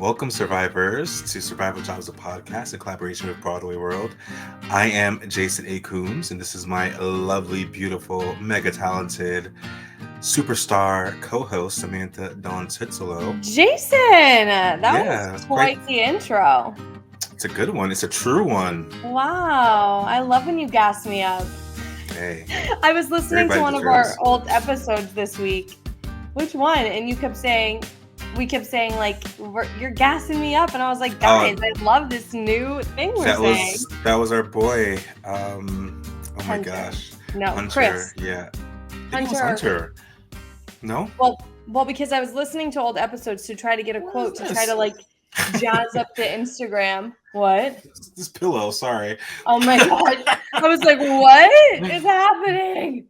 Welcome, survivors, to Survival Jobs, a podcast in collaboration with BroadwayWorld. I am Jason A. Coombs, and this is my lovely, beautiful, mega talented superstar co-host, Samantha Tuozzolo. Jason, that was quite the intro. It's a good one. It's a true one. Wow. I love when you gas me up. Hey. I was listening to one of our old episodes this week. Which one? And we kept saying, like, you're gassing me up. And I was like, guys, I love this new thing we're saying. That was our boy. Oh my gosh. No, Hunter. Chris. Yeah. I think it was Hunter. No? Well, because I was listening to old episodes to try to get a quote to try to, like, jazz up the Instagram. What? This pillow, sorry. Oh my God. I was like, what is happening?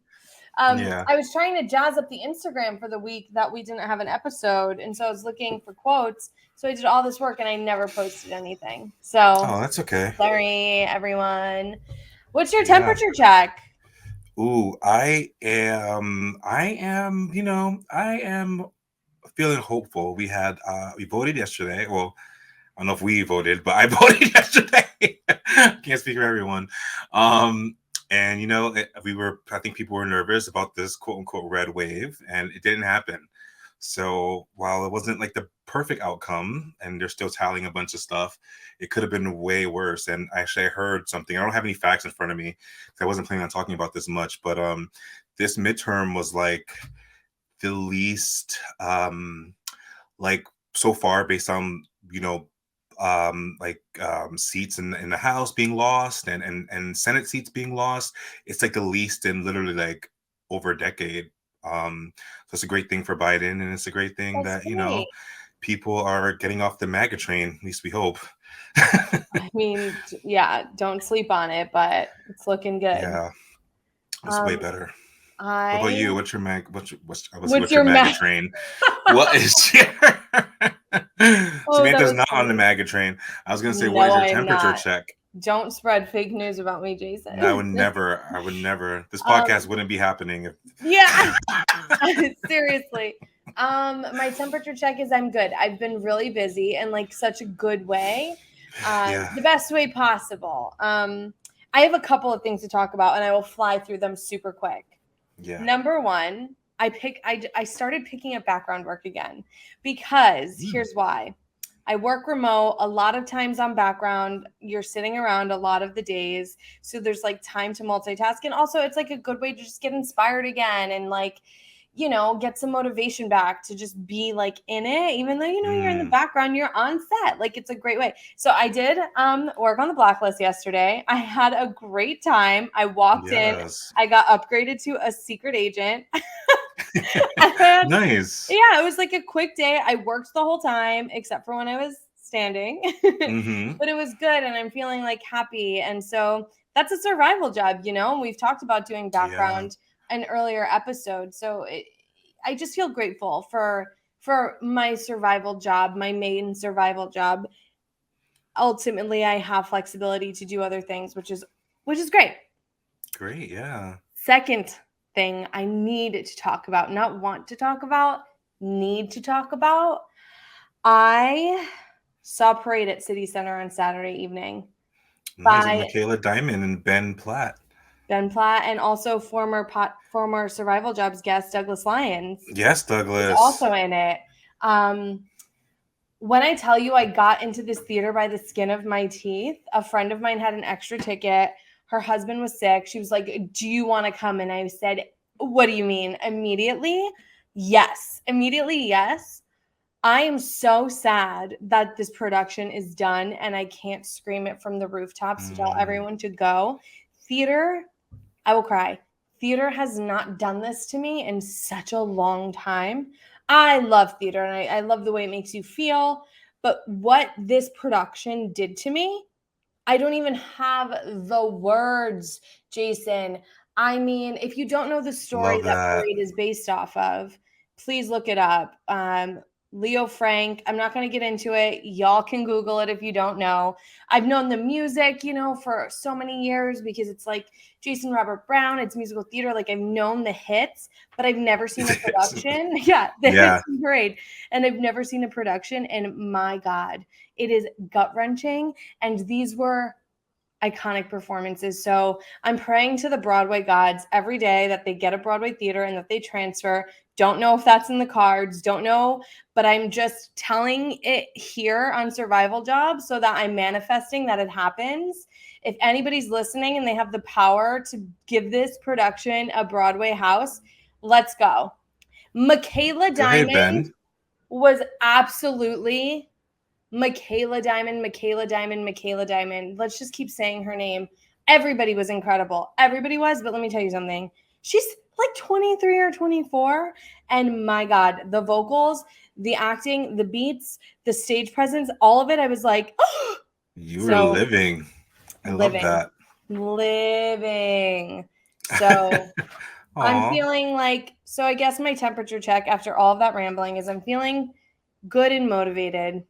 I was trying to jazz up the Instagram for the week that we didn't have an episode. And so I was looking for quotes. So I did all this work and I never posted anything. So that's okay. Sorry, everyone. What's your temperature check? Ooh, I am feeling hopeful. We voted yesterday. Well, I don't know if we voted, but I voted yesterday. Can't speak for everyone. And I think people were nervous about this quote unquote red wave, and it didn't happen. So while it wasn't like the perfect outcome, and they're still tallying a bunch of stuff, it could have been way worse. And actually, I heard something. I don't have any facts in front of me because I wasn't planning on talking about this much. But this midterm was like the least, like so far, based on seats in the House being lost and Senate seats being lost. It's like the least in literally like over a decade. So it's a great thing for Biden, and it's a great thing that people are getting off the MAGA train. At least we hope. I mean, yeah, don't sleep on it, but it's looking good. Yeah, it's way better. What about you? What's your MAGA train? What is your Samantha's not on the MAGA train. I was gonna say, what is your temperature check? Don't spread fake news about me, Jason. I would never. This podcast wouldn't be happening if. Yeah. Seriously. My temperature check is I'm good. I've been really busy in like such a good way. The best way possible. I have a couple of things to talk about, and I will fly through them super quick. Yeah. Number one, I started picking up background work again because here's why. I work remote. A lot of times on background, you're sitting around a lot of the days. So there's like time to multitask. And also it's like a good way to just get inspired again and like, get some motivation back to just be like in it, even though, you're in the background, you're on set. Like it's a great way. So I did work on the Blacklist yesterday. I had a great time. I walked in, I got upgraded to a secret agent. Nice. Yeah, it was like a quick day. I worked the whole time except for when I was standing. But it was good and I'm feeling like happy. And so that's a survival job, and we've talked about doing background in earlier episodes. So I just feel grateful for my survival job, my main survival job. Ultimately, I have flexibility to do other things, which is great. Great, yeah. Second thing I need to talk about, not want to talk about, need to talk about. I saw Parade at City Center on Saturday evening. Nice. By Michaela Diamond and Ben Platt. And also former Survival Jobs guest Douglas Lyons. Yes, Douglas. Is also in it. When I tell you I got into this theater by the skin of my teeth, a friend of mine had an extra ticket. Her husband was sick. She was like, do you want to come? And I said, what do you mean? Immediately, yes. I am so sad that this production is done and I can't scream it from the rooftops to tell everyone to go. Theater, I will cry. Theater has not done this to me in such a long time. I love theater and I love the way it makes you feel. But what this production did to me, I don't even have the words, Jason. I mean, if you don't know the story that Parade is based off of, please look it up. Leo Frank. I'm not going to get into it. Y'all can Google it if you don't know. I've known the music, for so many years because it's like Jason Robert Brown. It's musical theater. Like I've known the hits, but I've never seen a production. Yeah, the hits and parade. And I've never seen a production. And my God, it is gut-wrenching. And these were iconic performances. So I'm praying to the Broadway gods every day that they get a Broadway theater and that they transfer. Don't know if that's in the cards, don't know, but I'm just telling it here on Survival Job so that I'm manifesting that it happens. If anybody's listening and they have the power to give this production a Broadway house, let's go. Michaela Diamond was absolutely Michaela Diamond. Let's just keep saying her name. Everybody was incredible. Everybody was, but let me tell you something. She's like 23 or 24. And my God, the vocals, the acting, the beats, the stage presence, all of it, I was like, oh. You were living. I love that. Living. So I'm feeling like, so I guess my temperature check after all of that rambling is I'm feeling good and motivated.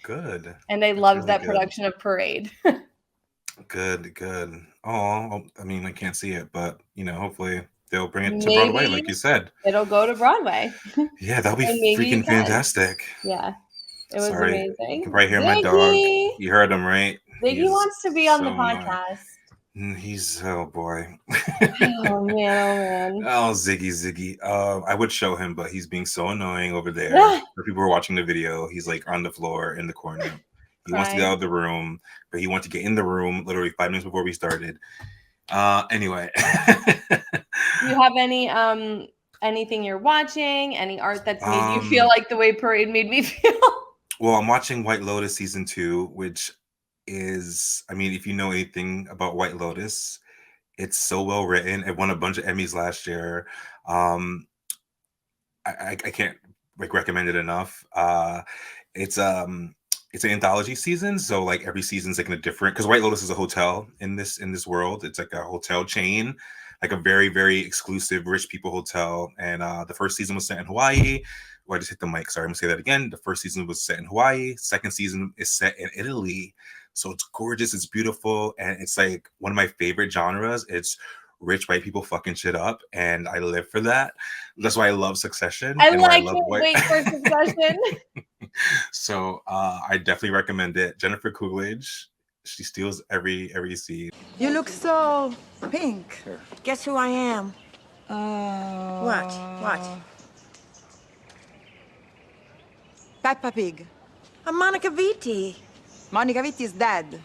Good. And I loved that production of Parade. Good. Oh, I mean, I can't see it, but hopefully they'll bring it to Broadway, like you said. It'll go to Broadway. Yeah, that'll be freaking fantastic. Yeah, it was amazing. You can probably hear my dog. You heard him, right? Ziggy wants to be on the podcast. Oh boy. Oh man. Oh, Ziggy. I would show him, but he's being so annoying over there. For people who are watching the video, he's like on the floor in the corner. He wants to get out of the room, but he wanted to get in the room literally 5 minutes before we started. Anyway. You have anything you're watching? Any art that's made you feel like the way Parade made me feel? Well, I'm watching White Lotus season 2, which is, I mean, if you know anything about White Lotus, it's so well written. It won a bunch of Emmys last year. I can't recommend it enough. It's an anthology season, so like every season's like in a different, because White Lotus is a hotel in this world. It's like a hotel chain, like a very, very exclusive rich people hotel. And the first season was set in Hawaii. I just hit the mic. Sorry, I'm gonna say that again. The first season was set in Hawaii. Second season is set in Italy. So it's gorgeous. It's beautiful, and it's like one of my favorite genres. It's rich white people fucking shit up, and I live for that. That's why I love Succession. I can't wait for Succession. So I definitely recommend it. Jennifer Coolidge, she steals every scene. You look so pink. Guess who I am? What? Peppa Pig. I'm Monica Vitti. Monica Vitti is dead.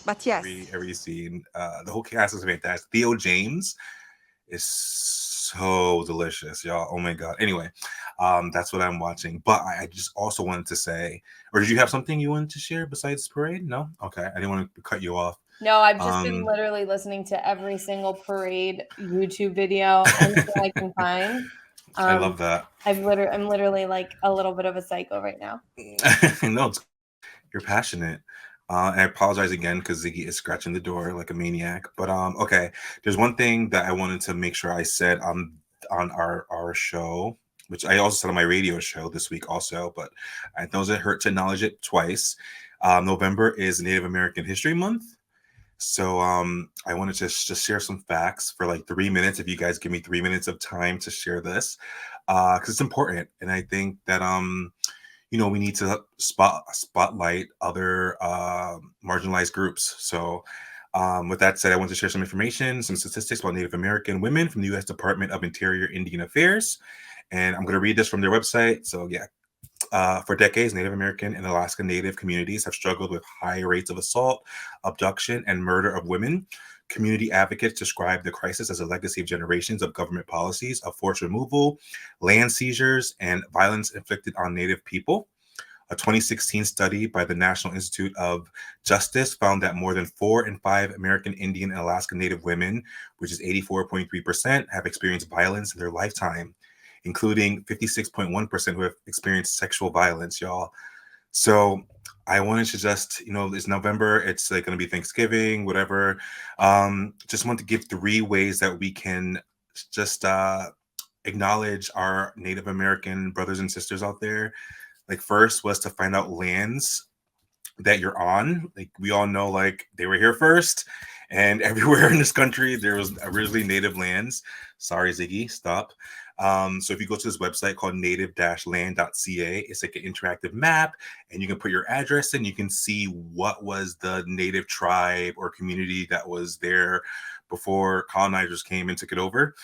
But yes. Every scene. The whole cast is fantastic. Theo James is so delicious, y'all. Oh my God. Anyway, that's what I'm watching. But I just also wanted to say, or did you have something you wanted to share besides Parade? No? Okay. I didn't want to cut you off. No, I've just been literally listening to every single Parade YouTube video I can find. I love that. I'm literally like a little bit of a psycho right now. No, you're passionate. And I apologize again because Ziggy is scratching the door like a maniac. But okay, there's one thing that I wanted to make sure I said on our show, which I also said on my radio show this week also, but I know it hurt to acknowledge it twice. November is Native American History Month. So I wanted to just share some facts for like 3 minutes. If you guys give me 3 minutes of time to share this, because it's important. And I think that we need to spotlight other marginalized groups. So with that said, I want to share some information, some statistics about Native American women from the U.S. Department of Interior Indian Affairs. And I'm going to read this from their website. So yeah. For decades, Native American and Alaska Native communities have struggled with high rates of assault, abduction, and murder of women. Community advocates describe the crisis as a legacy of generations of government policies of forced removal, land seizures, and violence inflicted on Native people. A 2016 study by the National Institute of Justice found that more than 4 in 5 American Indian and Alaska Native women, which is 84.3%, have experienced violence in their lifetime, including 56.1% who have experienced sexual violence, y'all. So I wanted to just, it's November, it's like going to be Thanksgiving, whatever. Just want to give 3 ways that we can just acknowledge our Native American brothers and sisters out there. Like first was to find out lands that you're on. Like we all know, like they were here first, and everywhere in this country there was originally native lands. Sorry, Ziggy, stop. So if you go to this website called native-land.ca, it's like an interactive map, and you can put your address in. You can see what was the native tribe or community that was there before colonizers came and took it over.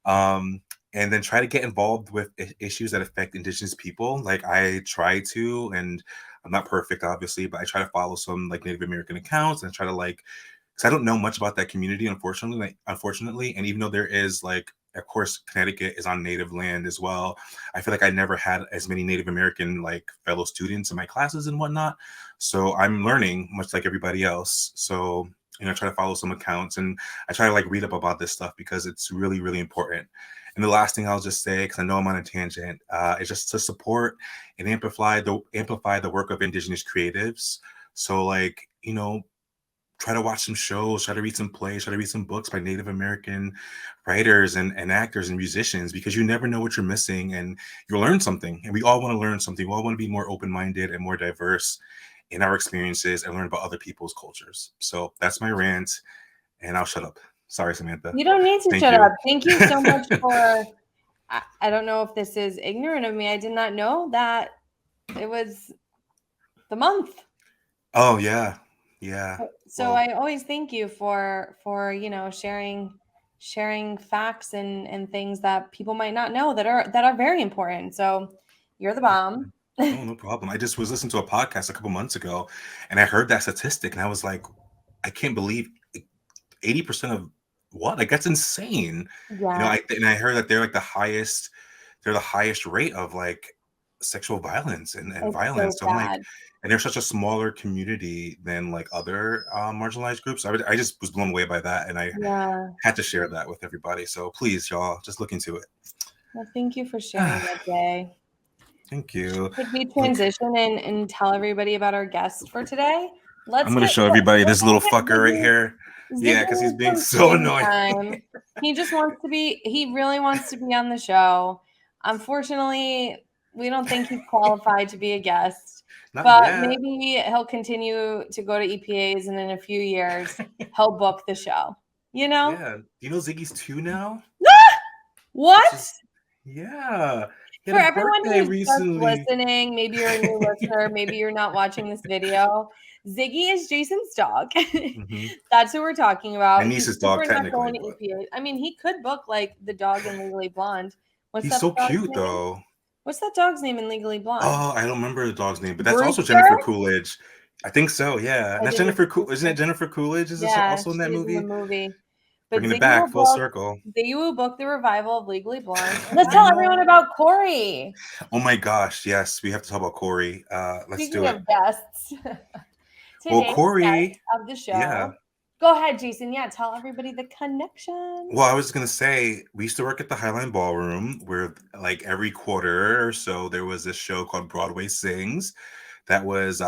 Um, and then try to get involved with issues that affect indigenous people. Like I try to, and I'm not perfect, obviously, but I try to follow some like Native American accounts and try to like, because I don't know much about that community, unfortunately. And even though there is like, of course, Connecticut is on Native land as well. I feel like I never had as many Native American like fellow students in my classes and whatnot. So I'm learning much like everybody else. So I try to follow some accounts and I try to like read up about this stuff because it's really, really important. And the last thing I'll just say, because I know I'm on a tangent, is just to support and amplify the work of Indigenous creatives. So like, try to watch some shows, try to read some plays, try to read some books by Native American writers and actors and musicians, because you never know what you're missing and you'll learn something. And we all want to learn something. We all want to be more open-minded and more diverse in our experiences and learn about other people's cultures. So that's my rant, and I'll shut up. Sorry, Samantha. You don't need to Thank shut you. up. Thank you so much for. I don't know if this is ignorant of me. I did not know that it was the month. Oh yeah, yeah. So Well, I always thank you for sharing facts and things that people might not know that are very important. So you're the bomb. oh, no problem. I just was listening to a podcast a couple months ago, and I heard that statistic, and I was like, I can't believe 80% of what? Like that's insane. Yeah, And I heard that they're like the highest. They're the highest rate of like sexual violence and it's so violence. So I'm like, sad. and they're such a smaller community than like other marginalized groups. I just was blown away by that, and I Yeah. had to share that with everybody. So please, y'all, just look into it. Well, thank you for sharing that, Jay. Thank you. Should we Look, transition and tell everybody about our guest for today? I'm Let's gonna get show everybody we're this gonna little get fucker right Ziggy. here. Yeah, because he's Ziggy being needs some so screen annoying. time. He just wants to be. He really wants to be on the show. Unfortunately, we don't think he's qualified to be a guest. Not But yet. maybe he'll continue to go to EPAs, and in a few years, he'll book the show. You know Yeah. Do you know Ziggy's 2 now? Which what? is yeah. He For had his everyone birthday who's just recently. listening, maybe you're a new listener, maybe you're not watching this video. Ziggy is Jason's dog. Hmm. That's who we're talking My about. He's niece's dog, super not technically, going to but EPA. I mean, he could book like the dog in Legally Blonde. What's he's that so dog's cute name? though. What's that dog's name in Legally Blonde? Oh, I don't remember the dog's name, but that's also Brewster? Jennifer Coolidge. I think so, yeah. And I that's think it's Jennifer Cool, isn't it Brewster. Jennifer Coolidge? Is this Yeah, also in that she is in the movie? movie. But Bringing it back full circle. Ziggy will book the revival of Legally Blonde. Let's I tell everyone know. about Corey. Oh my gosh, yes, we have to talk about Corey. Let's Speaking do it. of guests, Well, today's guest Corey, of the yeah. show. Go ahead, Jason. Yeah, tell everybody the connection. Well, I was gonna say we used to work at the Highline Ballroom, where like every quarter or so there was this show called Broadway Sings, that was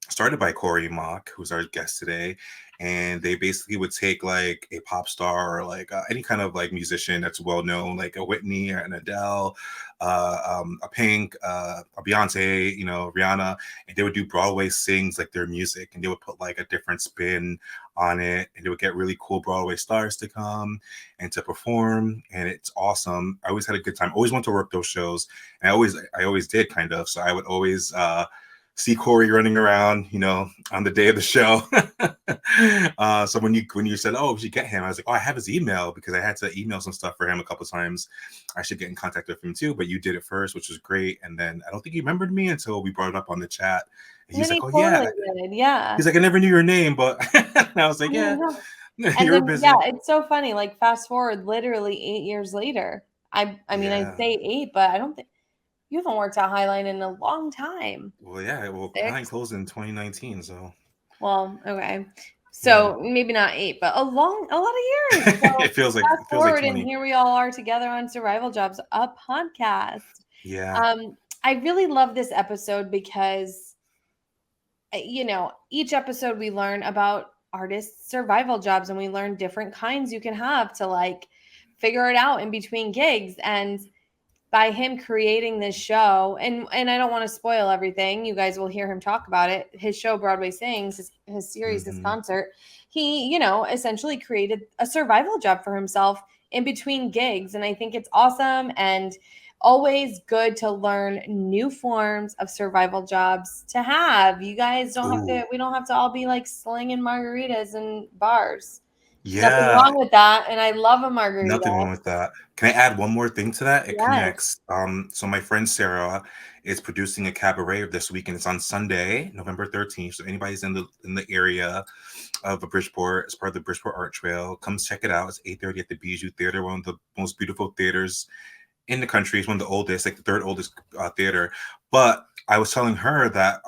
started by Corey Mach, who's our guest today, and they basically would take like a pop star or like any kind of like musician that's well known, like a Whitney or an Adele, a Pink, a Beyonce, Rihanna, and they would do Broadway Sings like their music, and they would put like a different spin on it, and they would get really cool Broadway stars to come and to perform, and it's awesome. I always had a good time. Always wanted to work those shows, and I always did kind of. So I would always see Corey running around, on the day of the show. So when you said, "Oh, we should get him," I was like, "Oh, I have his email," because I had to email some stuff for him a couple of times. I should get in contact with him too, but you did it first, which was great. And then I don't think he remembered me until we brought it up on the chat. And he's And then like, he "Oh yeah." totally did. Yeah. He's like, "I never knew your name," but and I was like, I "Yeah, know. you And were then yeah, busy." it's so funny. Like fast forward literally 8 years later. I mean I Yeah. say 8, but I don't think you haven't worked at Highline in a long time. Well, yeah. Well, Klein 6? closed in 2019, so Well, okay. yeah. So maybe not 8, but a lot of years. So it feels like fast it feels like forward and 20. here we all are together on Survival Jobs, a podcast. Yeah. I really love this episode because each episode we learn about artists' survival jobs, and we learn different kinds you can have to like figure it out in between gigs. And by him creating this show, and I don't want to spoil everything, you guys will hear him talk about it. His show, Broadway Sings, his series, his concert, he, essentially created a survival job for himself in between gigs. And I think it's awesome and always good to learn new forms of survival jobs to have. You guys don't have to, we don't have to all be like slinging margaritas in bars. Yeah. Nothing wrong with that. And I love a margarita. Nothing wrong with that. Can I add one more thing to that? It connects. So my friend Sarah is producing a cabaret this weekend. It's on Sunday, November 13th. So anybody's in the area of Bridgeport, as part of the Bridgeport Art Trail, come check it out. It's 8:30 at the Bijou Theater, one of the most beautiful theaters in the country. It's one of the oldest, like the third oldest theater. But I was telling her that,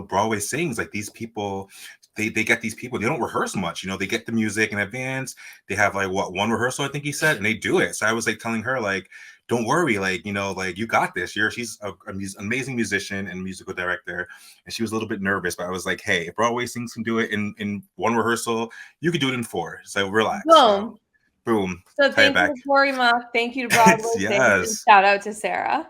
Broadway Sings, like these people, they get these people, they don't rehearse much, they get the music in advance. They have like one rehearsal, I think he said, and they do it. So I was like telling her, like, don't worry, like, like you got this. She's an amazing musician and musical director. And she was a little bit nervous, but I was like, hey, if Broadway Sings can do it in one rehearsal, you could do it in 4. So relax. Boom. Boom. So thank you to Corey Mach. Thank you to Broadway. Yes. Shout out to Sarah.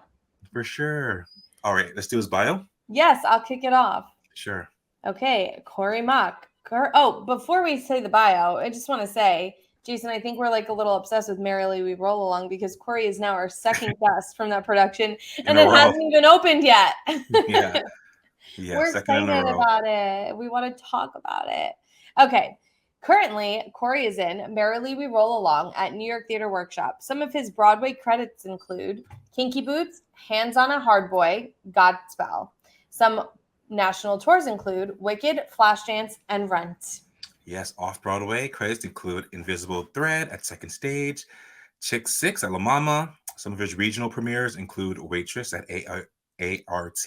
For sure. All right, let's do his bio. Yes, I'll kick it off. Sure. Okay, Corey Mach. Oh, before we say the bio, I just want to say, Jason, I think we're like a little obsessed with Merrily We Roll Along because Corey is now our second guest from that production, and it hasn't even opened yet. Yeah. We're excited about it. We want to talk about it. Okay. Currently, Corey is in Merrily We Roll Along at New York Theater Workshop. Some of his Broadway credits include Kinky Boots, Hands on a Hard Boy, Godspell. Some national tours include Wicked, Flashdance, and Rent. Yes, off-Broadway credits include Invisible Thread at Second Stage, Chick 6 at La Mama. Some of his regional premieres include Waitress at ART,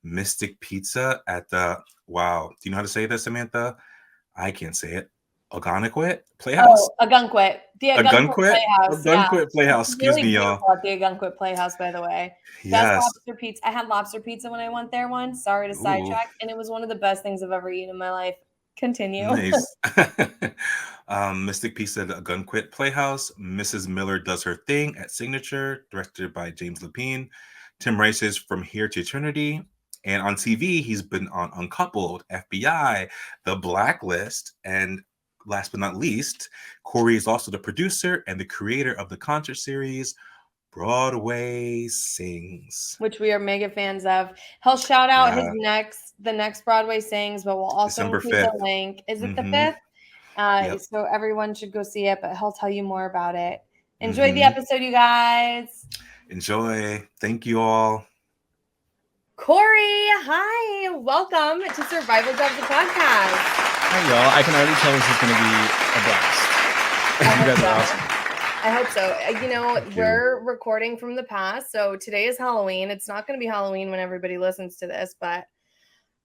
Mystic Pizza at the, wow, do you know how to say this, Samantha? I can't say it. Ogunquit Playhouse? Oh, Ogunquit. The Ogunquit Playhouse. Ogunquit Playhouse. Excuse me, y'all. At the Ogunquit Playhouse, by the way. Yes. Best lobster pizza. I had lobster pizza when I went there once. Sorry to sidetrack. And it was one of the best things I've ever eaten in my life. Continue. Nice. Mystic Pizza at Ogunquit Playhouse. Mrs. Miller Does Her Thing at Signature, directed by James Lapine. Tim Rice's From Here to Eternity. And on TV, he's been on Uncoupled, FBI, The Blacklist, and last but not least, Corey is also the producer and the creator of the concert series, Broadway Sings, which we are mega fans of. He'll shout out the next Broadway Sings, but we'll also include the link. Is it the 5th? Yep. So everyone should go see it, but he'll tell you more about it. Enjoy the episode, you guys. Enjoy. Thank you all. Corey, hi. Welcome to Survival Jobs, the podcast. Hi, y'all. I can already tell this is going to be a blast. You guys are awesome. I hope so. We're recording from the past. So today is Halloween. It's not going to be Halloween when everybody listens to this, but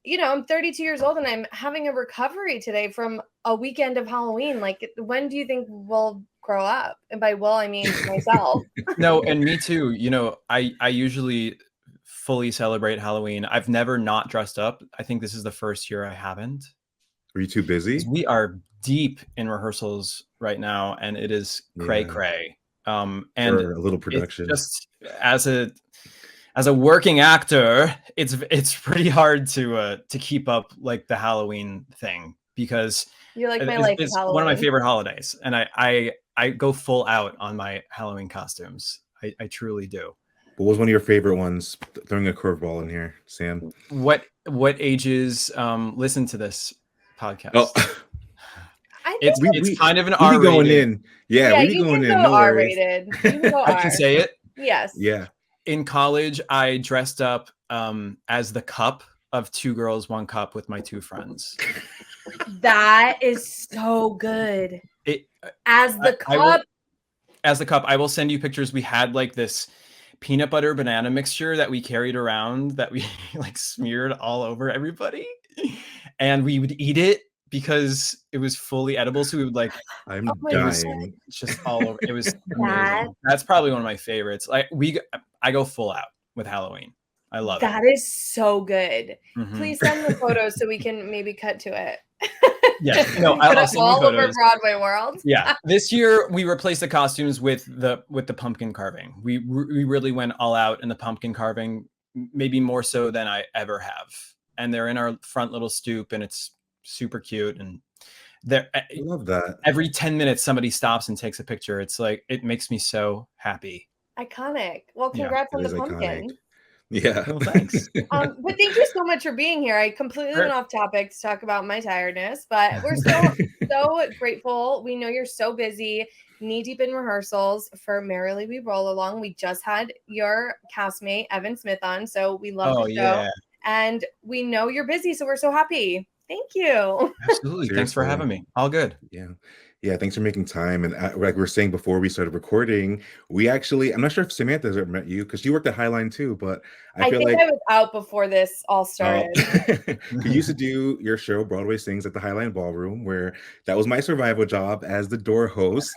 I'm 32 years old and I'm having a recovery today from a weekend of Halloween. Like, when do you think we'll grow up? And by will, I mean myself. No, and me too. I usually fully celebrate Halloween. I've never not dressed up. I think this is the first year I haven't. Are you too busy? We are deep in rehearsals right now, and it is cray. And for a little production. Just as a working actor, it's pretty hard to keep up like the Halloween thing, because you're like, my life is Halloween. One of my favorite holidays, and I go full out on my Halloween costumes. I truly do. What was one of your favorite ones? Throwing a curveball in here, Sam. What ages listen to this podcast? Oh. It's kind of an R-rated. Going in. Yeah, we be going in. No R-rated. I can say it. Yes. Yeah. In college, I dressed up as the cup of Two Girls, One Cup with my two friends. That is so good. As the cup. I will send you pictures. We had like this peanut butter banana mixture that we carried around that we like smeared all over everybody, and we would eat it because it was fully edible. So we would like, I'm dying. Just all over. It was amazing. That's probably one of my favorites. I go full out with Halloween. I love it. That is so good. Mm-hmm. Please send the photos so we can maybe cut to it. Yes, no, Put I'll it send you all over photos. Broadway World. Yeah, this year we replaced the costumes with the pumpkin carving. We really went all out in the pumpkin carving, maybe more so than I ever have. And they're in our front little stoop, and it's super cute. And there, I love that. every 10 minutes somebody stops and takes a picture. It's like, it makes me so happy. Iconic. Well, Yeah, congrats It on the is iconic. pumpkin. Yeah. Well, thanks. But thank you so much for being here. I completely Sure. went off topic to talk about my tiredness, but we're so grateful. We know you're so busy, knee deep in rehearsals for Merrily We Roll Along. We just had your castmate Evan Smith on, so we love the show, yeah, and we know you're busy, so we're so happy. Thank you. absolutely. Thanks for Seriously. having me. All good. Yeah. Yeah. Thanks for making time. And like we were saying before we started recording, we actually, I'm not sure if Samantha's ever met you because you worked at Highline too, but I feel think like I was out before this all started. you used to do your show, Broadway Sings at the Highline Ballroom, where that was my survival job as the door host.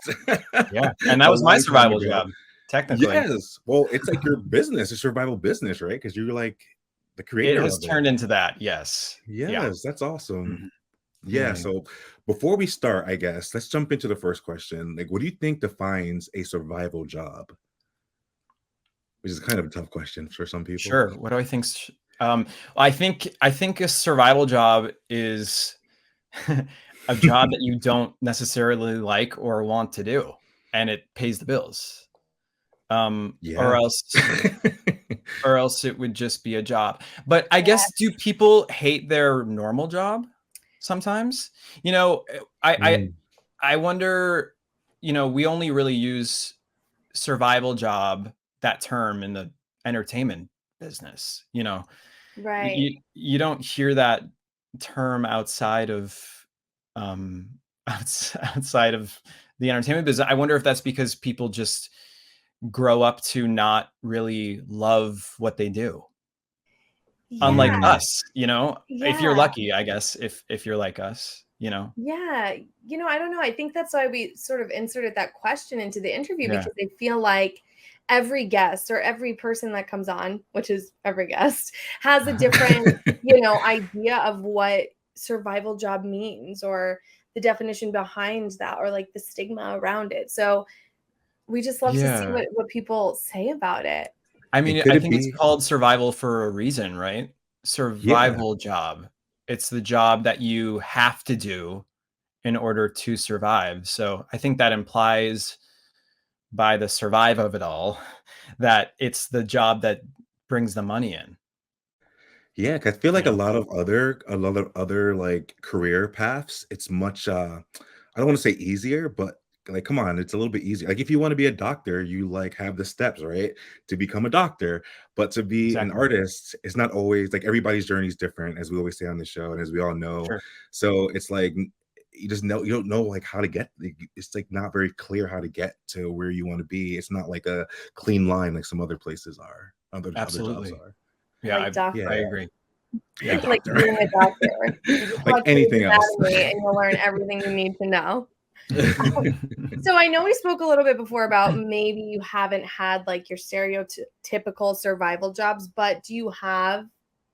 Yeah, and that A was my long time survival ago. job, technically. Yes. Well, it's like your business, a survival business, right? Because you're like the creator It has of it. turned into that. Yes. Yes, that's awesome. Mhm. Yeah, Yeah. so before we start, I guess, let's jump into the first question. Like, what do you think defines a survival job? Which is kind of a tough question for some people. Sure. What do I think? I think a survival job is a job that you don't necessarily like or want to do, and it pays the bills. Yeah. Or else it would just be a job. But I guess, do people hate their normal job sometimes? You know, I wonder, you know, we only really use survival job, that term, in the entertainment business. You know, Right. you don't hear that term outside of outside of the entertainment business. I wonder if that's because people just grow up to not really love what they do. Unlike Yeah. us, you know, if you're Yeah. lucky, I guess, if you're like us, you know. Yeah. I don't know. I think that's why we sort of inserted that question into the interview, Yeah. because I feel like every guest or every person that comes on, which is every guest, has a different, idea of what survival job means, or the definition behind that, or like the stigma around it. So we just love to see Yeah. what people say about it. I mean, could I it think it's be? called survival for a reason, right? Survival job. It's the job that you have to do in order to survive. So I think that implies, by the survive of it all, that it's the job that brings the money in. Yeah, 'cause I feel like Yeah. a lot of other like career paths, it's much I don't want to say easier, but like come on, it's a little bit easier. Like if you want to be a doctor, you like have the steps, right? To become a doctor. But to be an Exactly. artist, it's not always like everybody's journey is different, as we always say on the show, and as we all know. Sure. So it's like you just know you don't know like how to get it's like not very clear how to get to where you want to be. It's not like a clean line like some other places are, other jobs Absolutely. are. Yeah, Like doctor. I agree. Yeah, Like doctor. being a doctor. You just Like watch anything Grey's else. Anatomy and you'll learn everything you need to know. So I know we spoke a little bit before about maybe you haven't had like your stereotypical survival jobs, but do you have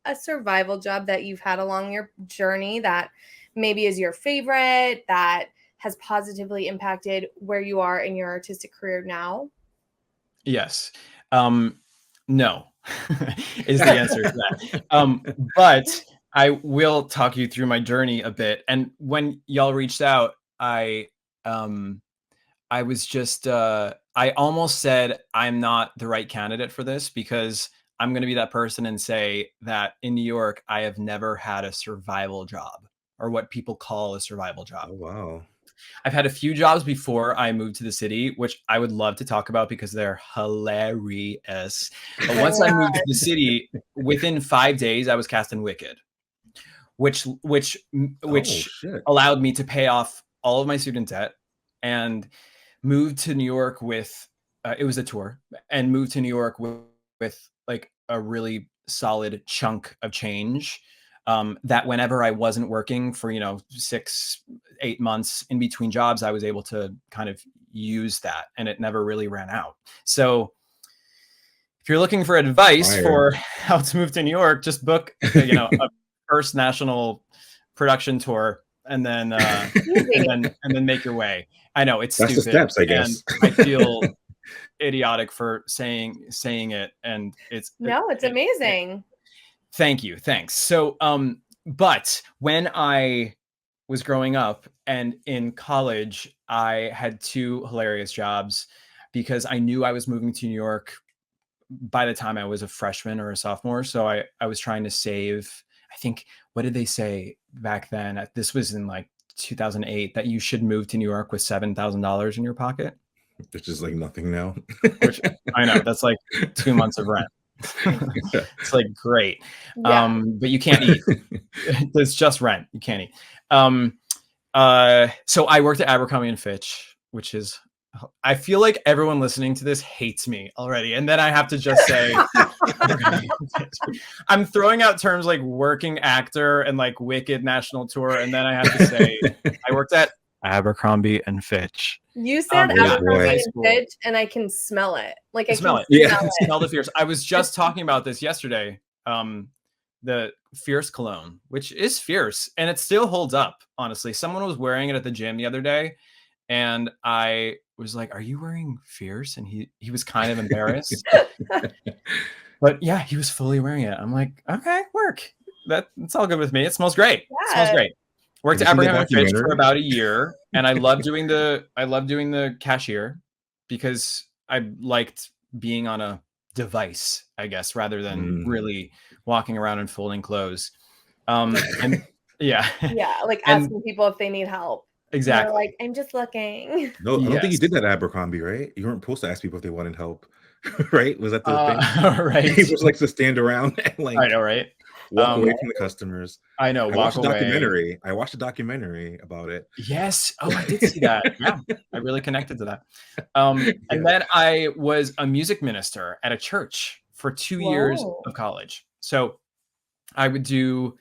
a survival job that you've had along your journey that maybe is your favorite, that has positively impacted where you are in your artistic career now? Yes. No is the answer to that. But I will talk you through my journey a bit. And when y'all reached out, I was just I almost said I'm not the right candidate for this, because I'm going to be that person and say that in New York, I have never had a survival job, or what people call a survival job. Oh, wow. I've had a few jobs before I moved to the city, which I would love to talk about because they're hilarious. But once I moved to the city, within 5 days, I was cast in Wicked, which Oh, shit. allowed me to pay off all of my student debt and moved to New York with it was a tour, and moved to New York with like a really solid chunk of change. That whenever I wasn't working for 6-8 months in between jobs, I was able to kind of use that, and it never really ran out. So if you're looking for advice Fire. for how to move to New York, just book a first national production tour. and then Easy. and then make your way. I know it's That's the stupid, steps, I guess. and I feel idiotic for saying it, and it's amazing. Thank you, thanks. So, but when I was growing up and in college, I had two hilarious jobs because I knew I was moving to New York by the time I was a freshman or a sophomore. So I was trying to save, I think, what did they say back then? This was in like 2008, that you should move to New York with $7,000 in your pocket. Which is like nothing now. Which I know, that's like 2 months of rent. It's like great. Yeah. But you can't eat. It's just rent. You can't eat. So I worked at Abercrombie and Fitch, which is, I feel like everyone listening to this hates me already. And then I have to just say, I'm throwing out terms like working actor and like Wicked national tour. And then I have to say, I worked at Abercrombie and Fitch. You said Abercrombie and Fitch, and I can smell it. Like I smell can it. Smell it. Smell the fierce. I was just talking about this yesterday. The Fierce cologne, which is fierce, and it still holds up. Honestly, someone was wearing it at the gym the other day, and I was like, "Are you wearing Fierce?" And he was kind of embarrassed, but yeah, he was fully wearing it. I'm like, okay, work. That's all good with me. It smells great. Yeah. It smells great. Worked at Abercrombie and Fitch for about a year, and I love doing the cashier because I liked being on a device, I guess, rather than really walking around and folding clothes. And yeah, like asking people if they need help. Exactly. Like, I'm just looking. No, I don't think you did that at Abercrombie, right? You weren't supposed to ask people if they wanted help, right? Was that the thing? Right. He just likes to stand around and like, I know, right? Walk away from the customers. I know. I watched a documentary about it. Yes. Oh, I did see that. Yeah, I really connected to that. And then I was a music minister at a church for 2 years of college. So I would do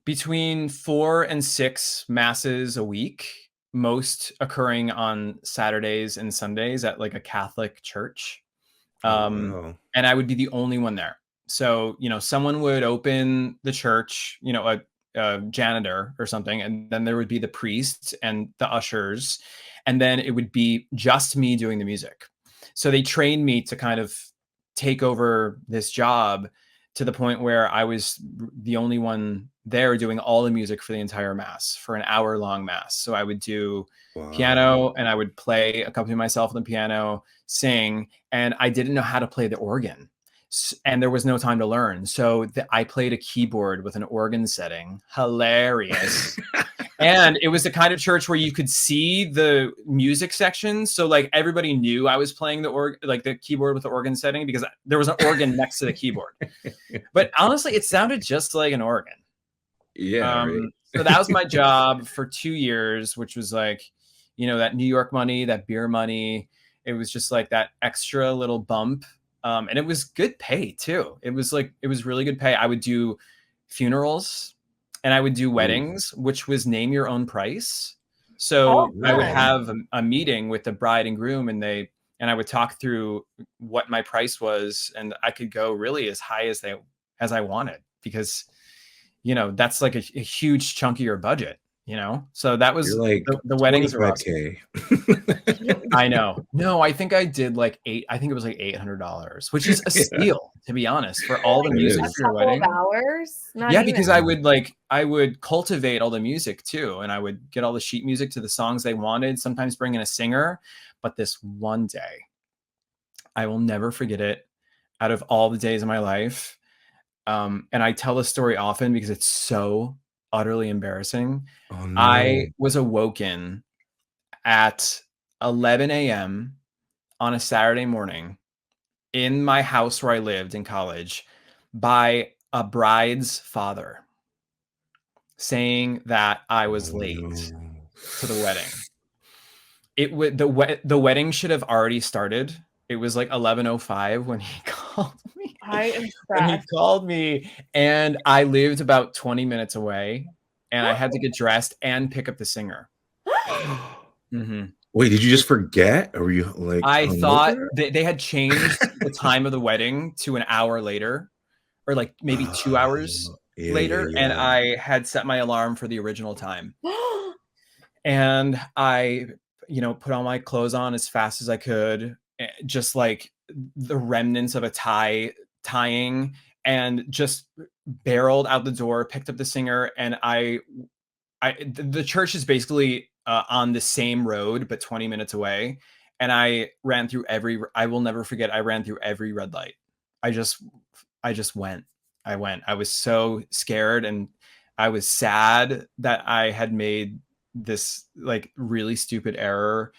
between 4 and 6 masses a week, most occurring on Saturdays and Sundays at like a Catholic church. And I would be the only one there. So, someone would open the church, a janitor or something, and then there would be the priests and the ushers, and then it would be just me doing the music. So they trained me to kind of take over this job to the point where I was the only one there doing all the music for the entire mass, for an hour-long mass. So I would do piano, and I would accompany myself on the piano, sing, and I didn't know how to play the organ. And there was no time to learn. So I played a keyboard with an organ setting. Hilarious. And it was the kind of church where you could see the music section. So like everybody knew I was playing the keyboard with the organ setting because there was an organ next to the keyboard. But honestly, it sounded just like an organ. Yeah. Right. So that was my job for 2 years, which was like, that New York money, that beer money. It was just like that extra little bump. And it was good pay too. It was really good pay. I would do funerals and I would do weddings, which was name your own price. So I would have a meeting with the bride and groom, and I would talk through what my price was, and I could go really as high as I wanted because, that's like a huge chunk of your budget. So that was like the weddings were okay. I know. No, I think I did I think it was like $800, which is a steal, to be honest, for all the music for your wedding. Hours? Because I would cultivate all the music too, and I would get all the sheet music to the songs they wanted, sometimes bring in a singer. But this one day, I will never forget it out of all the days of my life. And I tell this story often because it's so utterly embarrassing. Oh, no. I was awoken at 11 a.m. on a Saturday morning in my house where I lived in college by a bride's father saying that I was late to the wedding. The wedding should have already started. It was like 11:05 when he called me. I am when he called me, and I lived about 20 minutes away, and I had to get dressed and pick up the singer. Mm-hmm. Wait, did you just forget? Or were you like? I thought they had changed the time of the wedding to an hour later, or like maybe 2 hours. later, and I had set my alarm for the original time. And I, put all my clothes on as fast as I could, just like the remnants of a tying, and just barreled out the door, picked up the singer, and the church is basically on the same road, but 20 minutes away. And I will never forget, I ran through every red light. I just went. I was so scared, and I was sad that I had made this like really stupid error,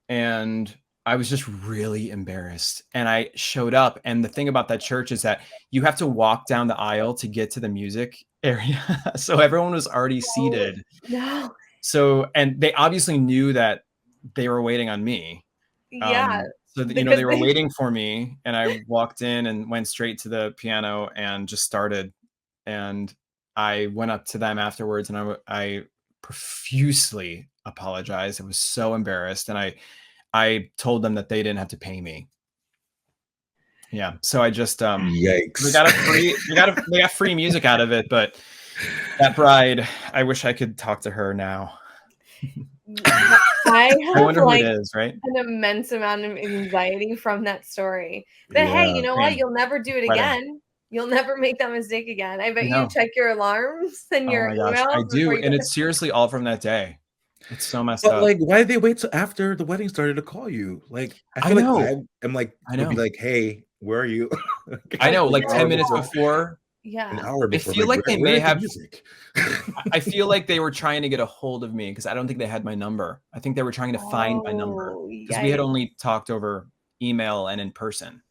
and I was just really embarrassed. And I showed up, and the thing about that church is that you have to walk down the aisle to get to the music area. So everyone was already seated. No. So, and they obviously knew that they were waiting on me. Yeah. So that, they were waiting for me, and I walked in and went straight to the piano and just started. And I went up to them afterwards, and I profusely apologized. I was so embarrassed, and I told them that they didn't have to pay me. Yeah. So I just yikes. We got free music out of it, but that bride, I wish I could talk to her now. I wonder who it is, right? An immense amount of anxiety from that story. But hey, you know what? You'll never do it again. You'll never make that mistake again. I bet you check your alarms and your emails. I do, and it's seriously all from that day. It's so messed up. Like, why did they wait till after the wedding started to call you? Like, I feel like I'm like, I know. Be like, hey, where are you? I know, like 10 minutes before. Yeah. An hour before. I feel like they may have music. I feel like they were trying to get a hold of me because I don't think they had my number. I think they were trying to find my number because we had only talked over email and in person.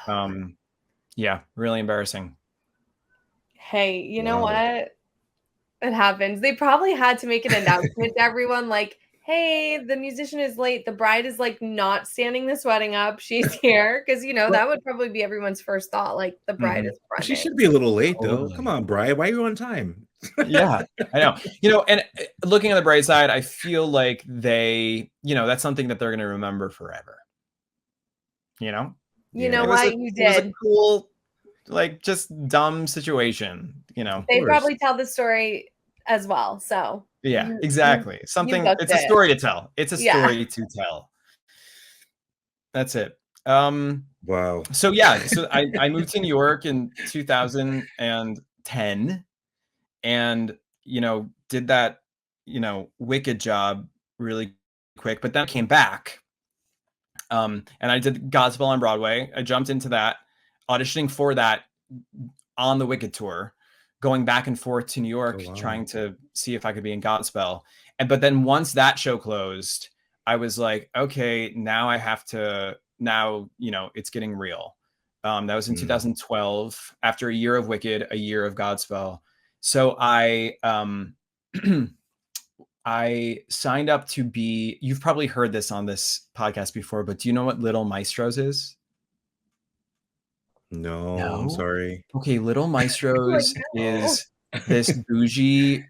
Yeah, really embarrassing. Hey, you know what? It happens. They probably had to make an announcement to everyone like, hey, the musician is late. The bride is like not standing this wedding up. She's here. Because, that would probably be everyone's first thought. Like the bride is running. She should be a little late though. Come on, bride. Why are you on time? Yeah, I know. And looking at the bright side, I feel like they, that's something that they're going to remember forever. You know what? You did. It was a cool, like just dumb situation, They probably tell the story as well. So yeah, exactly. Something, it's a story to tell. It's a story to tell. That's it. Wow. So yeah, so I moved to New York in 2010 and, did that, wicked job really quick, but then I came back. And I did Godspell on Broadway. I jumped into that, auditioning for that on the Wicked tour, going back and forth to New York, trying to see if I could be in Godspell. But then once that show closed, I was like, okay, now I have to, it's getting real. That was in 2012, after a year of Wicked, a year of Godspell. So I signed up to be, you've probably heard this on this podcast before, but do you know what Little Maestros is? No, I'm sorry. Okay, Little Maestros is this bougie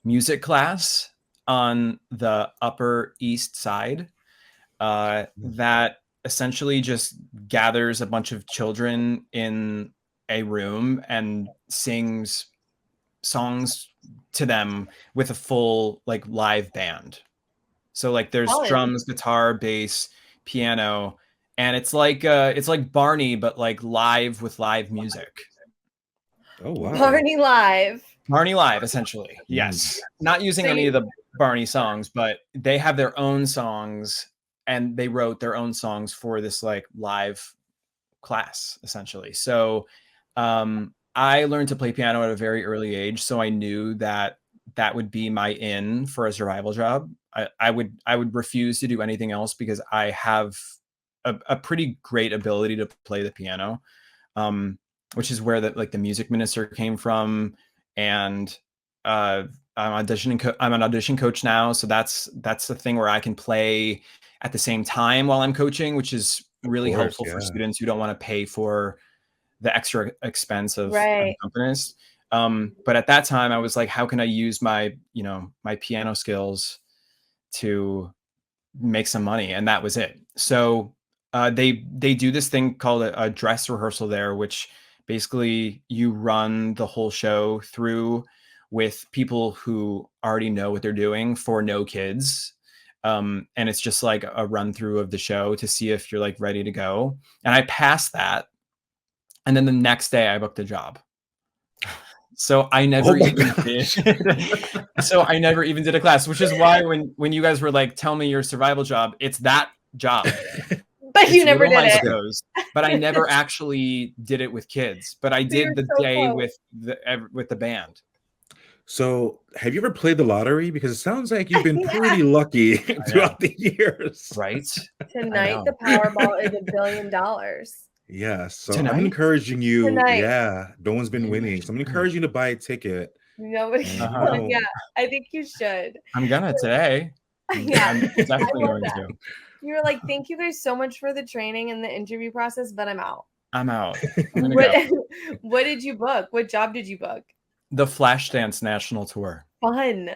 music class on the Upper East Side that essentially just gathers a bunch of children in a room and sings songs to them with a full like live band. So like there's drums, guitar, bass, piano, and it's like Barney, but like live with live music. Oh wow. Barney live, essentially. Yes. Not using any of the Barney songs, but they have their own songs and they wrote their own songs for this like live class, essentially. So I learned to play piano at a very early age, so I knew that would be my in for a survival job. I would refuse to do anything else because I have a pretty great ability to play the piano, which is where the music minister came from. And I'm an audition coach now, so that's the thing where I can play at the same time while I'm coaching, which is really helpful for students who don't want to pay for the extra expense of an accompanist. But at that time I was like, how can I use my piano skills to make some money? And that was it. So they do this thing called a dress rehearsal there, which basically you run the whole show through with people who already know what they're doing for no kids. And it's just like a run through of the show to see if you're like ready to go. And I passed that. And then the next day I booked a job. So I never even did. So I never even did a class, which is why when you guys were like, tell me your survival job, it's that job. But you never did it. Shows, but I never actually did it with kids. But I did the day with the band. So, have you ever played the lottery? Because it sounds like you've been pretty lucky throughout the years. Right. Tonight, the Powerball is $1 billion. Yeah. So Tonight? I'm encouraging you. Tonight. Yeah. No one's been winning. So I'm encouraging you to buy a ticket. Nobody. Yeah, I think you should. I'm gonna today. Yeah. I'm definitely going to. You were like, thank you guys so much for the training and the interview process, but I'm out. I'm out. I'm gonna go. What did you book? What job did you book? The Flashdance National Tour. Fun.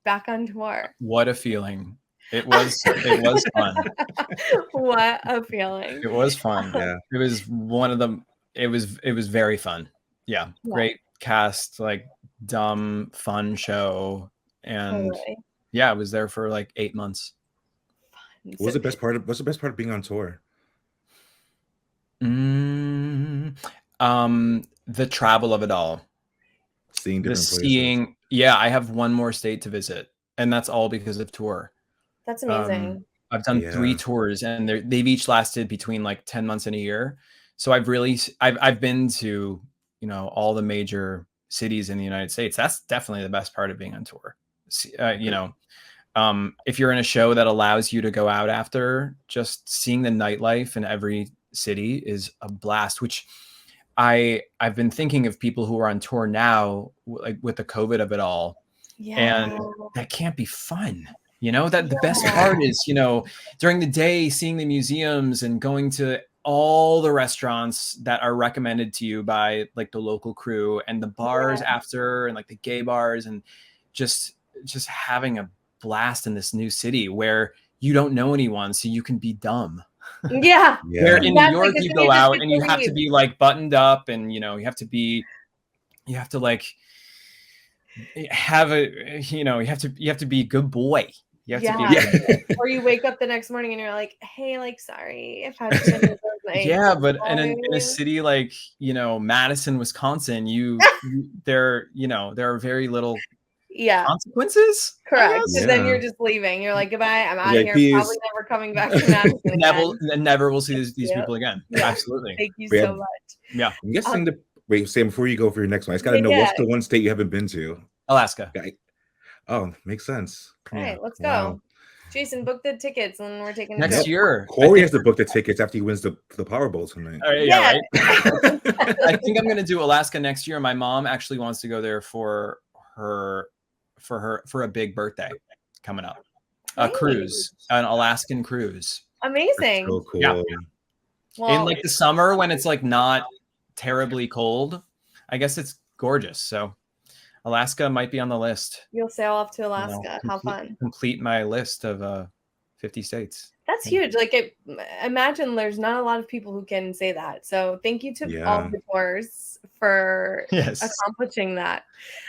Back on tour. What a feeling. It was fun. What a feeling. It was fun. Yeah. It was one of the it was very fun. Yeah. Great cast, like dumb, fun show. And yeah, I was there for like 8 months. What's the best part of being on tour? The travel of it all. Seeing different places. Yeah, I have one more state to visit, and that's all because of tour. That's amazing. I've done 3 tours, and they've each lasted between like 10 months and a year. So I've been to, you know, all the major cities in the United States. That's definitely the best part of being on tour. You know, if you're in a show that allows you to go out after, just seeing the nightlife in every city is a blast, which I've been thinking of people who are on tour now, like with the COVID of it all. Yeah. And that can't be fun. You know, that the best part is, you know, during the day, seeing the museums and going to all the restaurants that are recommended to you by like the local crew, and the bars after, and like the gay bars, and just having a blast in this new city where you don't know anyone, so you can be dumb. Yeah. Where in New York, you go out and you have to be like buttoned up, and, you know, you have to like have a, you know, you have to be a good boy. You have to be or you wake up the next morning and you're like, hey, like, sorry if I just like, yeah, but in a city like, you know, Madison, Wisconsin, there are very little consequences. Correct. And then you're just leaving. You're like, goodbye, I'm out of here. Probably never coming back to Madison. Never will see these people again. Yeah. Absolutely. Thank you so much. Yeah. I'm guessing wait, Sam, before you go for your next one, I just gotta know what's the one state you haven't been to? Alaska. Oh, makes sense. All right, let's go. Wow. Jason, book the tickets, and we're taking next year. Corey has to book the tickets after he wins the Powerball tonight. Right? I think I'm going to do Alaska next year. My mom actually wants to go there for a big birthday coming up. A cruise, an Alaskan cruise. Amazing. That's so cool. Yeah. Well, in like the summer when it's like not terribly cold, I guess it's gorgeous. So Alaska might be on the list. You'll sail off to Alaska. How fun. Complete my list of 50 states. That's huge. Like, imagine there's not a lot of people who can say that. So thank you to all the tours for accomplishing that.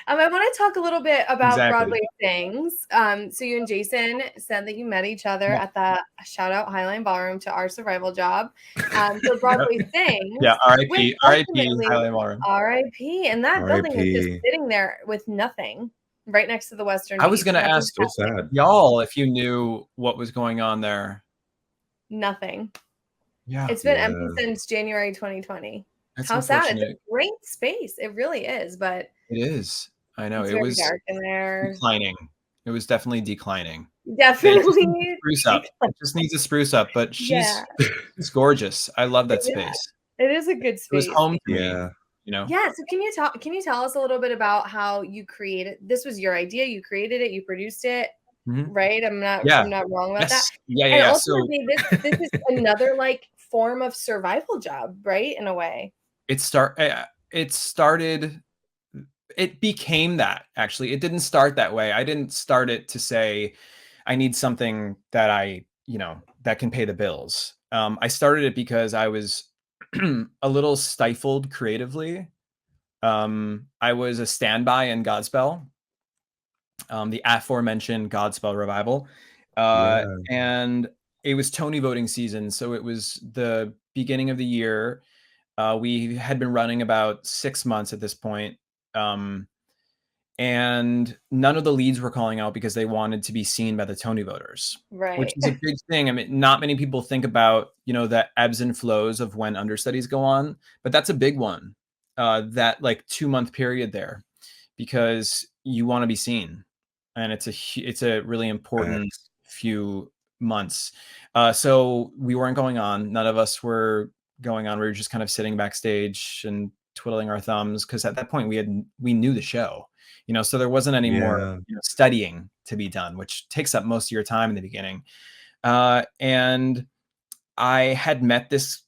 I want to talk a little bit about Broadway things. So you and Jason said that you met each other at the shout out Highline Ballroom to our survival job. So Broadway things. Yeah, R.I.P. Highline Ballroom. R.I.P. And that building was just sitting there with nothing. Right next to the Western. I was going to ask y'all if you knew what was going on there. Nothing. Yeah. It's been empty since January 2020. That's how sad. It's a great space. It really is, but it is. I know. It was dark in there. Declining. It was definitely declining. Definitely. Spruce up. It just needs to spruce up, but she's gorgeous. I love that space. It is a good space. It was home to me. You know? Yeah. So can you tell us a little bit about how you created? This was your idea. You created it. You produced it, right? I'm not wrong about that. Yeah. And ultimately, this is another like form of survival job, right? In a way. It became that. Actually, it didn't start that way. I didn't start it to say I need something that that can pay the bills. I started it because I was a little stifled creatively. I was a standby in Godspell, the aforementioned Godspell revival. Yeah. And it was Tony voting season. So it was the beginning of the year. We had been running about 6 months at this point. And none of the leads were calling out because they wanted to be seen by the Tony voters, which Right. is a big thing. I mean, not many people think about, the ebbs and flows of when understudies go on, but that's a big one, that like 2-month period there, because you want to be seen. And it's a really important few months. So we weren't going on. None of us were going on. We were just kind of sitting backstage and twiddling our thumbs, because at that point we knew the show. So there wasn't any more Yeah. studying to be done, which takes up most of your time in the beginning. And I had met this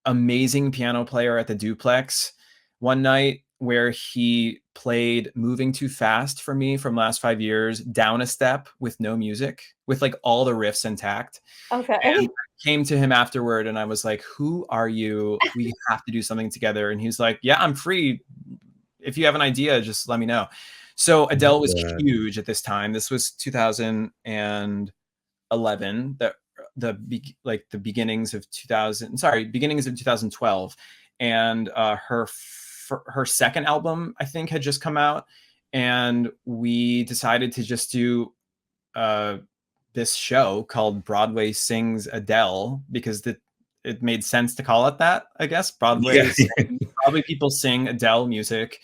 amazing piano player at the Duplex one night, where he played Moving Too Fast for me from Last 5 Years down a step with no music, with like all the riffs intact. Okay. And I came to him afterward and I was like, "Who are you? We have to do something together." And he's like, "Yeah, I'm free. If you have an idea, just let me know." So Adele was Yeah. huge at this time. This was 2011, the beginnings of 2012. And her second album, I think, had just come out, and we decided to just do this show called Broadway Sings Adele, because it made sense to call it that, I guess. Broadway people sing Adele music,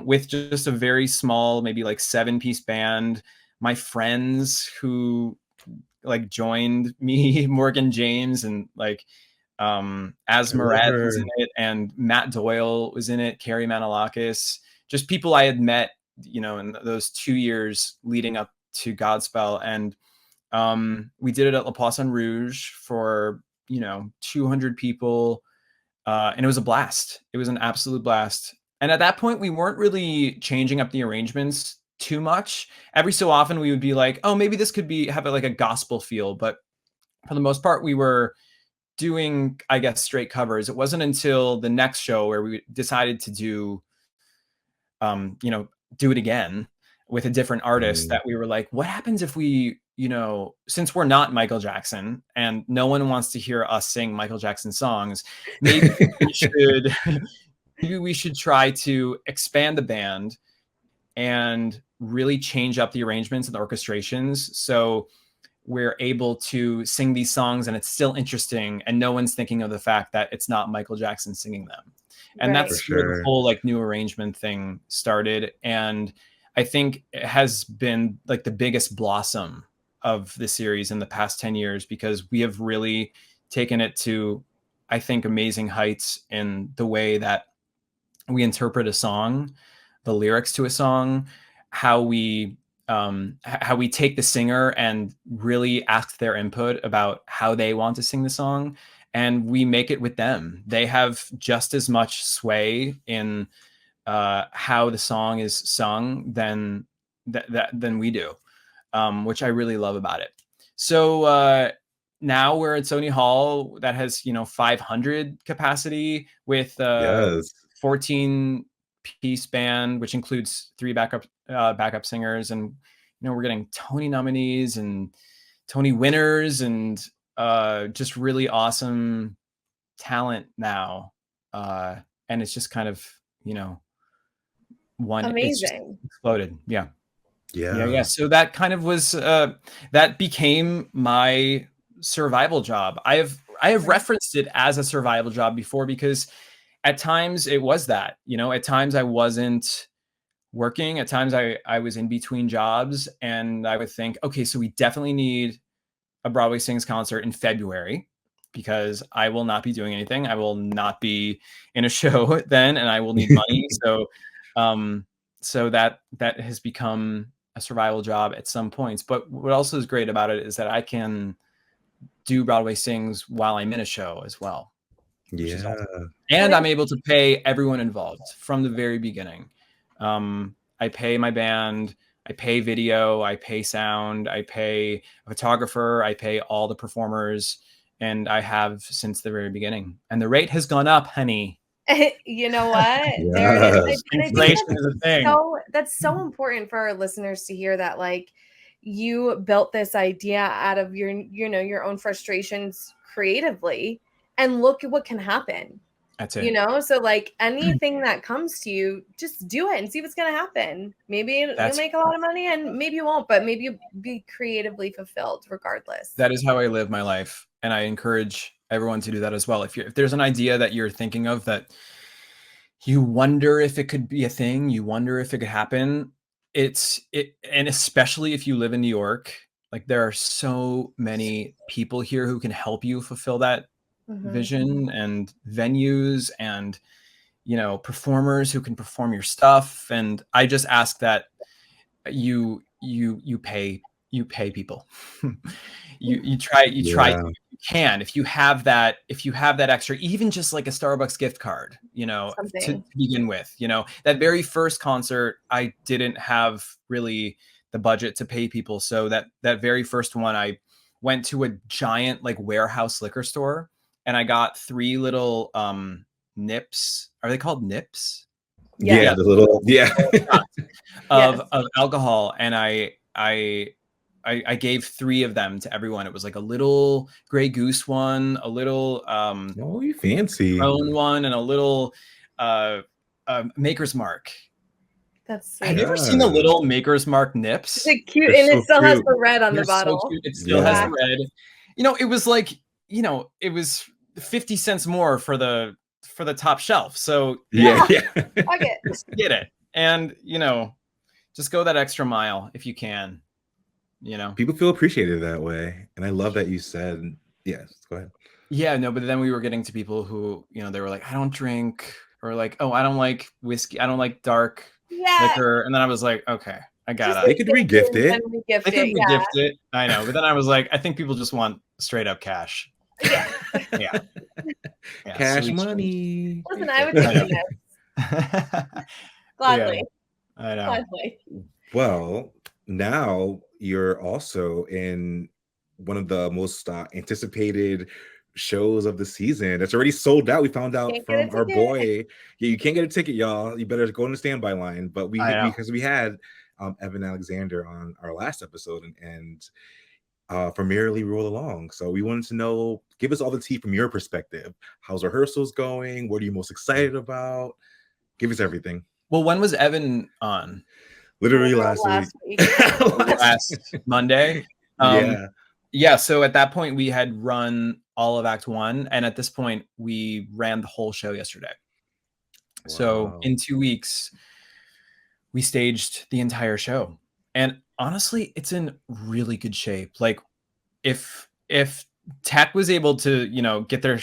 with just a very small, maybe like 7-piece band. My friends who like joined me, Morgan James and like Asmaret was in it, and Matt Doyle was in it, Carrie Manalakis, just people I had met, in those 2 years leading up to Godspell. And we did it at La Poisson Rouge for 200 people, and it was a blast. It was an absolute blast. And at that point, we weren't really changing up the arrangements too much. Every so often, we would be like, "Oh, maybe this could have like a gospel feel," but for the most part, we were doing, I guess, straight covers. It wasn't until the next show where we decided to do it again with a different artist, that we were like, what happens if we, since we're not Michael Jackson and no one wants to hear us sing Michael Jackson songs, maybe we should try to expand the band and really change up the arrangements and the orchestrations, so we're able to sing these songs and it's still interesting and no one's thinking of the fact that it's not Michael Jackson singing them. And Right. that's where the whole like new arrangement thing started. And I think it has been like the biggest blossom of the series in the past 10 years, because we have really taken it to, I think, amazing heights in the way that we interpret a song, the lyrics to a song, how we take the singer and really ask their input about how they want to sing the song, and we make it with them. They have just as much sway in how the song is sung than we do, which I really love about it. So now we're at Sony Hall that has 500 capacity with 14-piece band, which includes 3 backup singers, and we're getting Tony nominees and Tony winners, and just really awesome talent now, and it's just kind of it's just Amazing. exploded. Yeah. So that kind of was that became my survival job. I have referenced it as a survival job before, because at times it was that, at times I wasn't working, at times I was in between jobs, and I would think, okay, so we definitely need a Broadway Sings concert in February, because I will not be doing anything. I will not be in a show then, and I will need money. So that has become a survival job at some points. But what also is great about it is that I can do Broadway Sings while I'm in a show as well. Awesome. And I'm able to pay everyone involved from the very beginning. I pay my band, I pay video, I pay sound, I pay a photographer, I pay all the performers, and I have since the very beginning. And the rate has gone up, honey. You know what? There it is. Yes. And I think Inflation is a thing. that's so important for our listeners to hear that, like, you built this idea out of your, your own frustrations creatively, and look at what can happen. That's it. So like anything that comes to you, just do it and see what's going to happen. Maybe you'll make a lot of money, and maybe you won't, but maybe you'll be creatively fulfilled regardless. That is how I live my life. And I encourage everyone to do that as well. If there's an idea that you're thinking of that you wonder if it could be a thing, you wonder if it could happen, and especially if you live in New York, like there are so many people here who can help you fulfill that vision, and venues, and performers who can perform your stuff. And I just ask that you pay people. you try you can, if you have that extra, even just like a Starbucks gift card, to begin with. That very first concert, I didn't have really the budget to pay people, so that very first one, I went to a giant like warehouse liquor store, and I got 3 little nips. Are they called nips? Yeah, the little of alcohol, and I gave 3 of them to everyone. It was like a little Grey Goose one, a little oh, you fancy Patron one, and a little Maker's Mark. That's sweet. Have you ever seen the little Maker's Mark nips? It's cute, and it still has the red on the bottle. So cute. It still has the red. It was like, it was 50 cents more for the top shelf. So Fuck it. Just get it. And just go that extra mile if you can. People feel appreciated that way. And I love that you said, yes, go ahead. Yeah, no, but then we were getting to people who, they were like, I don't drink, or like, oh, I don't like whiskey, I don't like dark liquor. And then I was like, okay, I got it. They could re-gift it. They could re-gift it. I know. But then I was like, I think people just want straight up cash. Yeah. Cash money. Listen, I would take this. Gladly. Yeah, I know. Gladly. Well, now you're also in one of the most anticipated shows of the season. It's already sold out. We found out from our boy. Yeah, you can't get a ticket, y'all. You better go in the standby line. But because we had Evan Alexander on our last episode, and for Merrily We Roll Along. So we wanted to know, give us all the tea from your perspective. How's rehearsals going? What are you most excited about? Give us everything. Well, when was Evan on? Literally last week. Last Monday. Yeah. So at that point, we had run all of Act 1. And at this point, we ran the whole show yesterday. Wow. So in 2 weeks, we staged the entire show. And honestly, it's in really good shape. Like if tech was able to, get their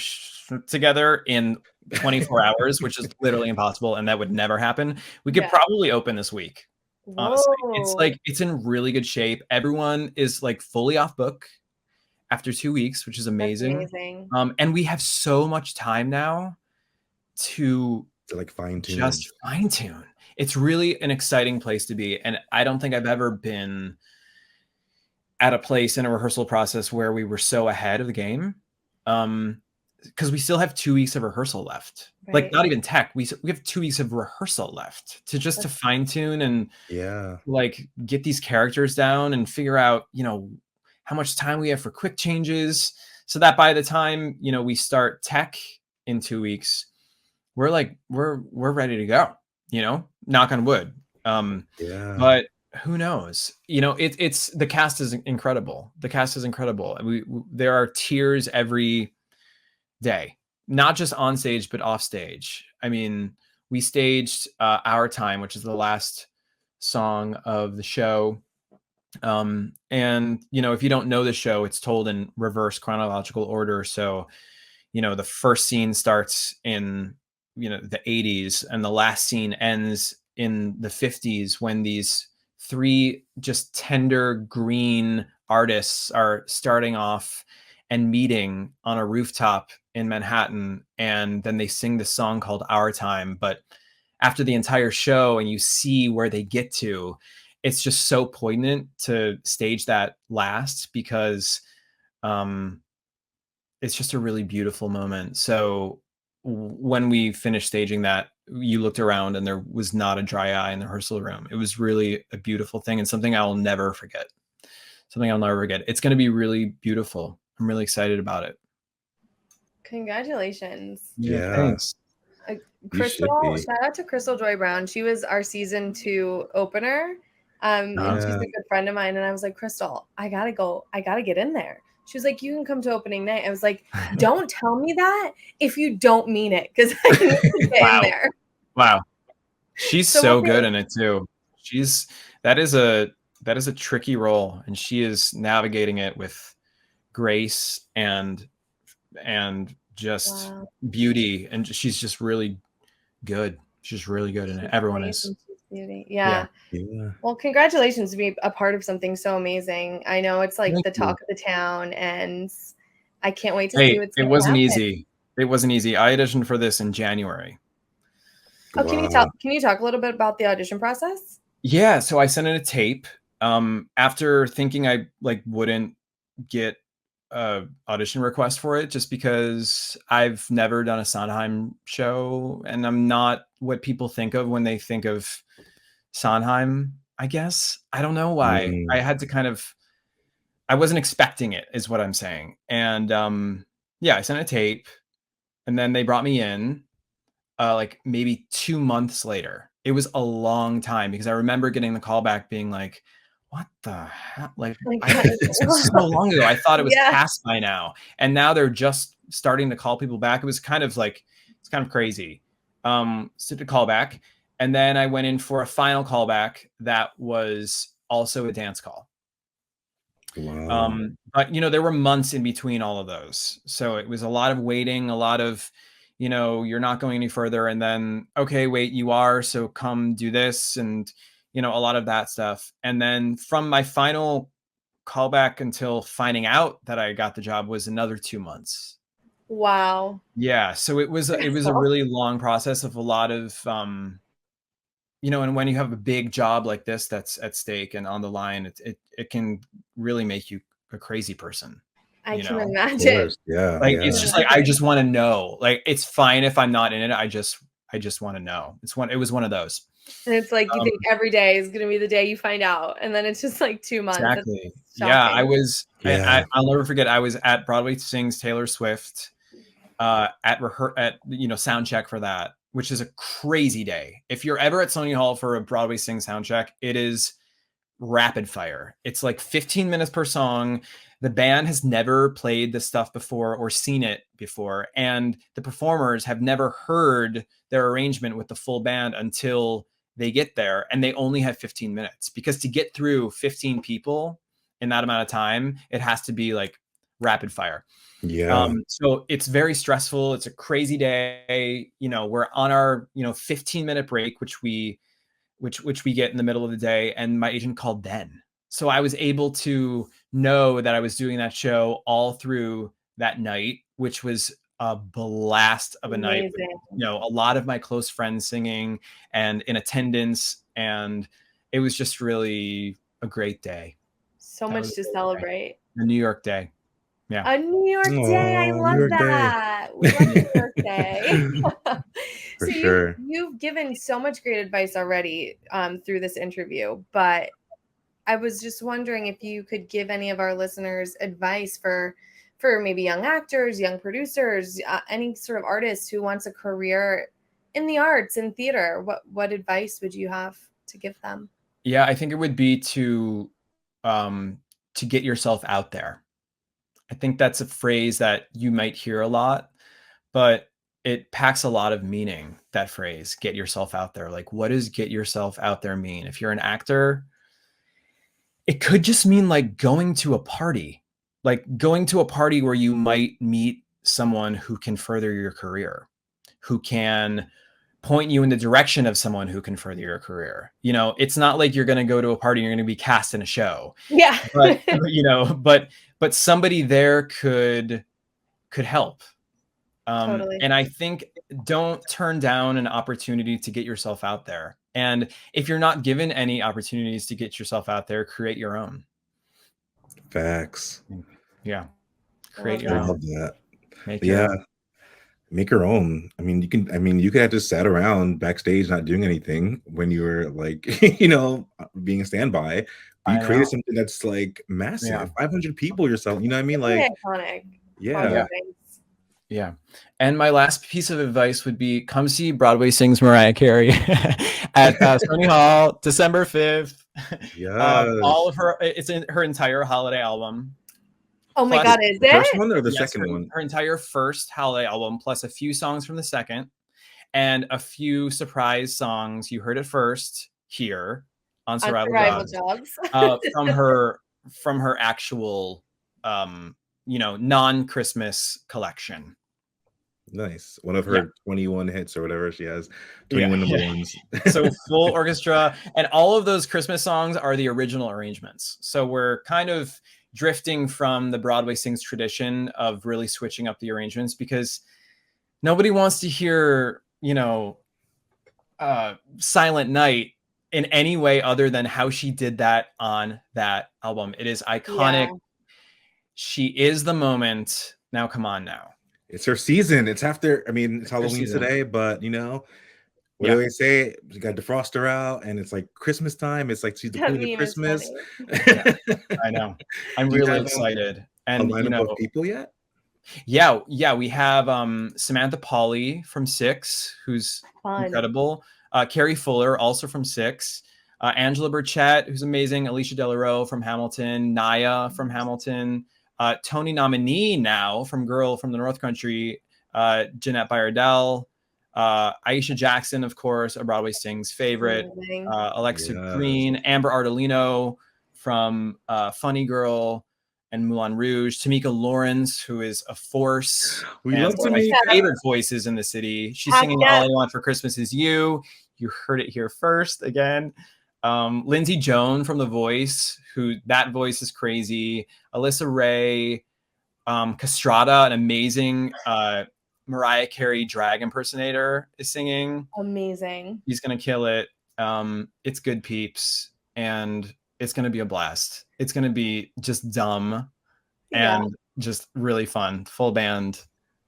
together in 24 hours, which is literally impossible, and that would never happen, we could probably open this week. Honestly, it's in really good shape. Everyone is like fully off book after 2 weeks, which is amazing. And we have so much time now to like fine tune. It's really an exciting place to be. And I don't think I've ever been at a place in a rehearsal process where we were so ahead of the game. Because we still have 2 weeks of rehearsal left. Right. Like not even tech. We have 2 weeks of rehearsal left to fine tune and like get these characters down and figure out, how much time we have for quick changes, so that by the time, we start tech in 2 weeks, we're ready to go, knock on wood. But who knows? It's the cast is incredible. There are tears every day, not just on stage, but off stage. I mean, we staged Our Time, which is the last song of the show. And, if you don't know the show, it's told in reverse chronological order. So, the first scene starts in, the 80s, and the last scene ends in the 50s, when these 3 just tender green artists are starting off and meeting on a rooftop in Manhattan, and then they sing the song called Our Time. But after the entire show, and you see where they get to, it's just so poignant to stage that last, because it's just a really beautiful moment. So when we finished staging that, you looked around and there was not a dry eye in the rehearsal room. It was really a beautiful thing and something I'll never forget. Something I'll never forget. It's going to be really beautiful. I'm really excited about it. Congratulations. Yeah. Thanks. Crystal, shout out to Crystal Joy Brown. She was our season 2 opener. And she's a good friend of mine. And I was like, Crystal, I gotta get in there. She was like, you can come to opening night. I was like, don't tell me that if you don't mean it, because I need to get in there. Wow. She's so good in it too. That is a tricky role, and she is navigating it with grace and just beauty, and she's just really good. She's really good in it. Everyone is. Yeah. Well, congratulations to be a part of something so amazing. I know it's like the talk of the town, and I can't wait to see what's going to happen. It wasn't easy. I auditioned for this in January. Oh, can you talk a little bit about the audition process? Yeah, so I sent in a tape after thinking I wouldn't get a audition request for it, just because I've never done a Sondheim show and I'm not what people think of when they think of Sondheim, I guess. I don't know why. I had to I wasn't expecting it, is what I'm saying. And I sent a tape and then they brought me in maybe 2 months later. It was a long time because I remember getting the call back being like, what the hell? It's so long ago. I thought it was past by now. And now they're just starting to call people back. It was kind of crazy. So to call back. And then I went in for a final callback that was also a dance call. Wow. But there were months in between all of those. So it was a lot of waiting, a lot of, you're not going any further. And then, okay, wait, you are. So come do this. And, a lot of that stuff. And then from my final callback until finding out that I got the job was another 2 months. Wow. Yeah. So it was a really long process of a lot of, and when you have a big job like this that's at stake and on the line, it can really make you a crazy person. I can imagine. Yeah. It's just I just want to know. It's fine if I'm not in it. I just want to know. It was one of those. And it's like you think every day is going to be the day you find out, and then it's just 2 months. Exactly. Yeah, I was. Yeah. I'll never forget. I was at Broadway Sings Taylor Swift at sound check for that, which is a crazy day. If you're ever at Sony Hall for a Broadway Sing sound check, it is rapid fire. It's 15 minutes per song. The band has never played this stuff before or seen it before. And the performers have never heard their arrangement with the full band until they get there. And they only have 15 minutes because to get through 15 people in that amount of time, it has to be rapid fire. Yeah. So it's very stressful. It's a crazy day. We're on our 15-minute break, which we get in the middle of the day, and my agent called then. So I was able to know that I was doing that show all through that night, which was a blast of a night. With, a lot of my close friends singing and in attendance, and it was just really a great day. So much to celebrate. A New York day. Yeah. A New York day. I love that. We love New York Day. For sure. You've given so much great advice already through this interview, but I was just wondering if you could give any of our listeners advice for maybe young actors, young producers, any sort of artist who wants a career in the arts and theater. What advice would you have to give them? Yeah, I think it would be to get yourself out there. I think that's a phrase that you might hear a lot, but it packs a lot of meaning, that phrase, get yourself out there. What does get yourself out there mean? If you're an actor, it could just mean going to a party, going to a party where you might meet someone who can further your career, who can point you in the direction of someone who can further your career. It's not like you're going to go to a party and you're going to be cast in a show. Yeah. But somebody there could help. Totally. And I think don't turn down an opportunity to get yourself out there. And if you're not given any opportunities to get yourself out there, create your own. Facts. Yeah. Create your own. I love that. Make Yeah. your own. Make your own. I mean, you could have just sat around backstage not doing anything when you were like, being a standby. But you I created know. something that's like Yeah. massive. 500 people yourself. You know what I mean? Really Like, iconic. yeah. Yeah. And my last piece of advice would be come see Broadway Sings Mariah Carey at Sony Hall, December 5th. All Yes. of her, it's in her entire holiday album. Oh my Plus- God, is The first it? one or the Yes, second one? her entire first holiday album, plus a few songs from the second, and a few surprise songs. You heard it first here on Survival Jobs, from her actual non-Christmas collection. Nice. One of her 21 hits or whatever she has. 21 number ones. So full orchestra, and all of those Christmas songs are the original arrangements. So we're kind of drifting from the Broadway Sings tradition of really switching up the arrangements, because nobody wants to hear, Silent Night in any way other than how she did that on that album. It is iconic. Yeah. She is the moment. Now, come on now. It's her season. It's after, it's Halloween season. today, but what do they say? You got defroster out, and it's like Christmas time. It's like she's the queen of Christmas. I know. I'm really excited. And a lineup of people yet? Yeah. We have Samantha Pauly from Six, who's incredible. Carrie Fuller, also from Six. Angela Burchett, who's amazing. Alicia Delarue from Hamilton. Naya from Hamilton. Tony nominee now from Girl from the North Country. Jeanette Bayardell. Aisha Jackson, of course, a Broadway Sings favorite. Alexa Green, Amber Ardolino from Funny Girl and Moulin Rouge. Tamika Lawrence, who is a force. We love one of my favorite voices in the city. She's singing All I Want for Christmas Is You. You heard it here first again. Lindsay Joan from The Voice, that voice is crazy. Alyssa Ray, Castrata, an amazing Mariah Carey drag impersonator, is singing. Amazing. He's gonna kill it. It's good peeps, and it's gonna be a blast. It's gonna be just dumb and just really fun. Full band.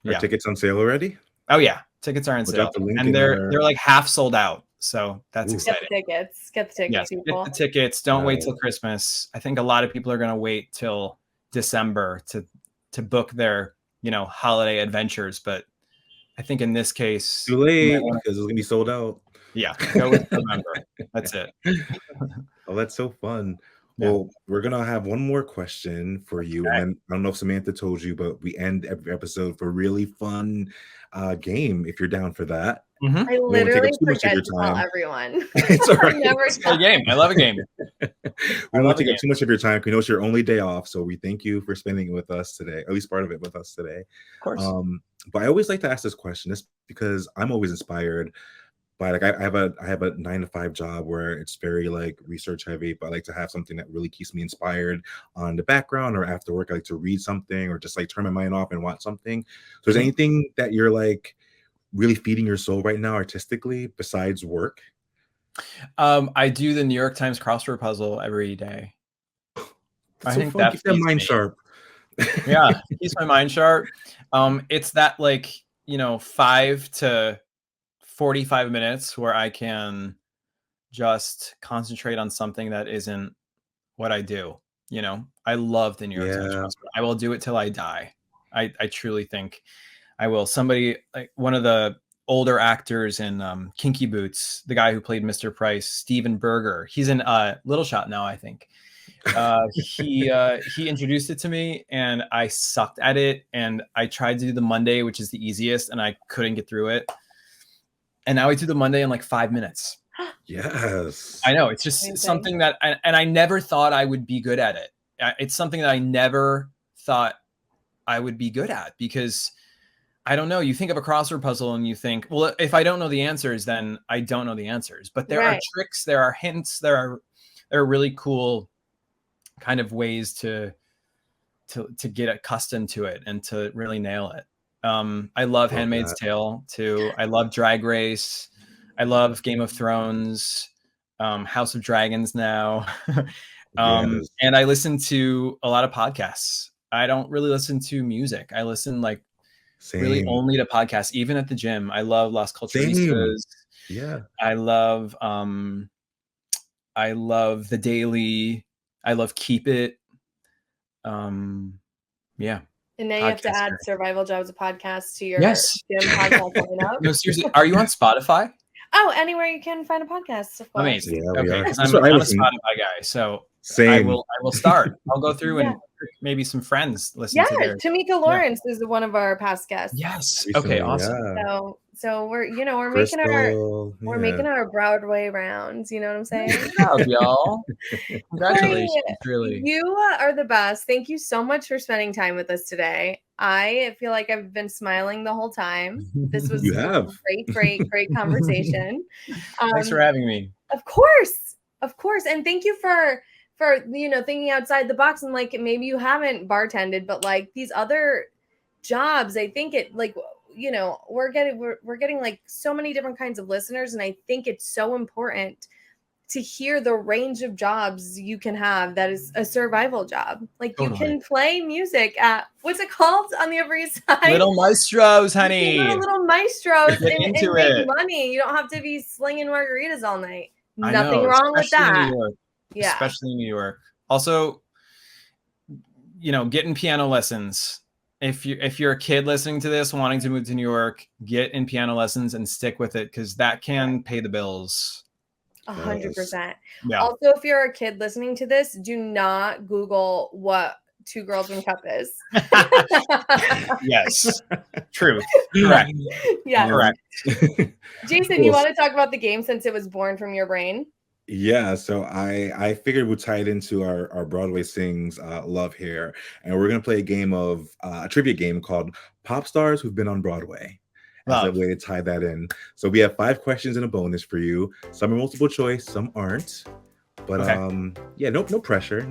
Are tickets on sale already? Oh yeah, tickets are on sale, and they're like half sold out. So that's exciting. Get the tickets, people. Get the tickets. Don't wait till Christmas. I think a lot of people are gonna wait till December to book their holiday adventures, but I think in this case too late because it's gonna be sold out. Yeah, go with November. That's it. Oh, that's so fun. Well, we're gonna have one more question for you, and then I don't know if Samantha told you, but we end every episode for a really fun game. If you're down for that, I literally forget to tell everyone. It's all right. It's a game. I love a game. We don't want to take up too much of your time. We know it's your only day off, so we thank you for spending it with us today, at least part of it with us today. Of course. But I always like to ask this question, just because I'm always inspired by I have a 9-to-5 job where it's very like research heavy, but I like to have something that really keeps me inspired on the background, or after work I like to read something or just like turn my mind off and watch something. So is there anything that you're like really feeding your soul right now artistically besides work? I do the New York Times crossword puzzle every day. I think that keeps that mind sharp. Yeah, it keeps my mind sharp. It's that 5 to 45 minutes where I can just concentrate on something that isn't what I do. I love the New York Times crossword. I will do it till I die. I truly think I will. Somebody, like one of the older actors in Kinky Boots, the guy who played Mr. Price, Steven Berger, he's in Little Shop now, I think. He introduced it to me, and I sucked at it, and I tried to do the Monday, which is the easiest, and I couldn't get through it. And now I do the Monday in like 5 minutes. Yes. I know. It's just something that, and I never thought I would be good at it. It's something that I never thought I would be good at, because I don't know. You think of a crossword puzzle and you think, well, if I don't know the answers, then I don't know the answers. But there are tricks, there are hints, there are really cool kind of ways to get accustomed to it and to really nail it. I love Handmaid's Tale too. I love Drag Race. I love Game of Thrones, House of Dragons now. And I listen to a lot of podcasts. I don't really listen to music. I listen like Same. really only to podcasts, even at the gym. I love Las Culturistas. Yeah. I love The Daily. I love Keep It. Yeah. And now you have to add Podcaster. Survival Jobs podcast to your Yes. gym podcast lineup. No, seriously. Are you on Spotify? Oh, anywhere you can find a podcast, of course. Amazing. Yeah, we Okay, are. because That's I'm what I a listen- Spotify guy, so Same. I will start. I'll go through Yeah. and maybe some friends listen Yeah, to their. Tamika Lawrence is one of our past guests. Yes. Recently, Okay. Awesome. yeah. So we're Crystal, making our Broadway rounds. You know what I'm saying? Good job, y'all. Congratulations. Really. You are the best. Thank you so much for spending time with us today. I feel like I've been smiling the whole time. This was You have. great conversation. Thanks for having me. Of course. And thank you for thinking outside the box, and like maybe you haven't bartended, but like these other jobs, I think it like we're getting like so many different kinds of listeners, and I think it's so important to hear the range of jobs you can have that is a survival job. Like Totally. you can play music at what's it called on the Upper East Side? Little maestros, You honey. can go to Little Maestros Get and into make it. money. You don't have to be slinging margaritas all night. I Nothing know, wrong with especially in that. New York. Yeah. Especially in New York. Also, getting piano lessons. If you're a kid listening to this, wanting to move to New York, get in piano lessons and stick with it, because that can pay the bills. 100%. Yeah. Also, if you're a kid listening to this, do not Google what Two Girls One Cup is. Yes. Truth. Correct. Yeah. Correct. Jason, you want to talk about the game since it was born from your brain? Yeah, so I figured we'd tie it into our Broadway Sings love here, and we're gonna play a trivia game called Pop Stars Who've Been on Broadway. As a way to tie that in. So we have 5 questions and a bonus for you. Some are multiple choice, some aren't. But Okay. no pressure,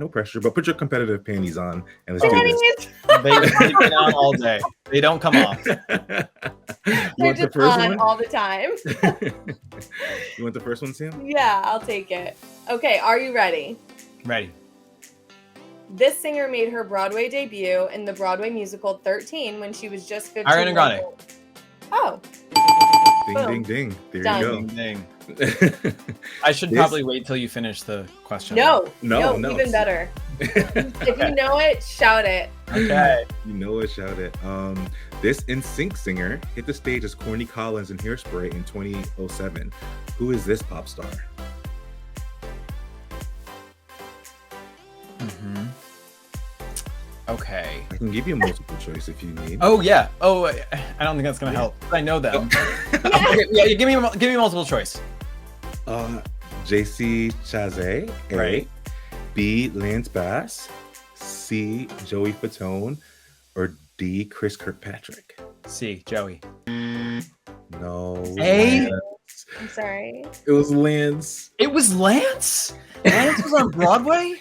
But put your competitive panties on and let's do this. They've been on all day. They don't come off. You They're want the just first on one? all the time. You want the first one, Sam? Yeah, I'll take it. Okay, are you ready? Ready. This singer made her Broadway debut in the Broadway musical 13 when she was just 15 Ariana years Grande. old. Oh, Ding, Boom. ding, ding. There Done. you Ding. go. I should This- probably wait till you finish the question. No. even better. If you know it, shout it. Okay. You know it, shout it. This NSYNC singer hit the stage as Corny Collins in Hairspray in 2007. Who is this pop star? Mm-hmm. Okay. I can give you a multiple choice if you need. Oh yeah. Oh, I don't think that's gonna help. I know them. Okay, yeah, give me multiple choice. JC Chazé, A. Right. B. Lance Bass, C. Joey Fatone, or D. Chris Kirkpatrick. C. Joey. No. A? Lance. I'm sorry. It was Lance. It was Lance. Lance was on Broadway.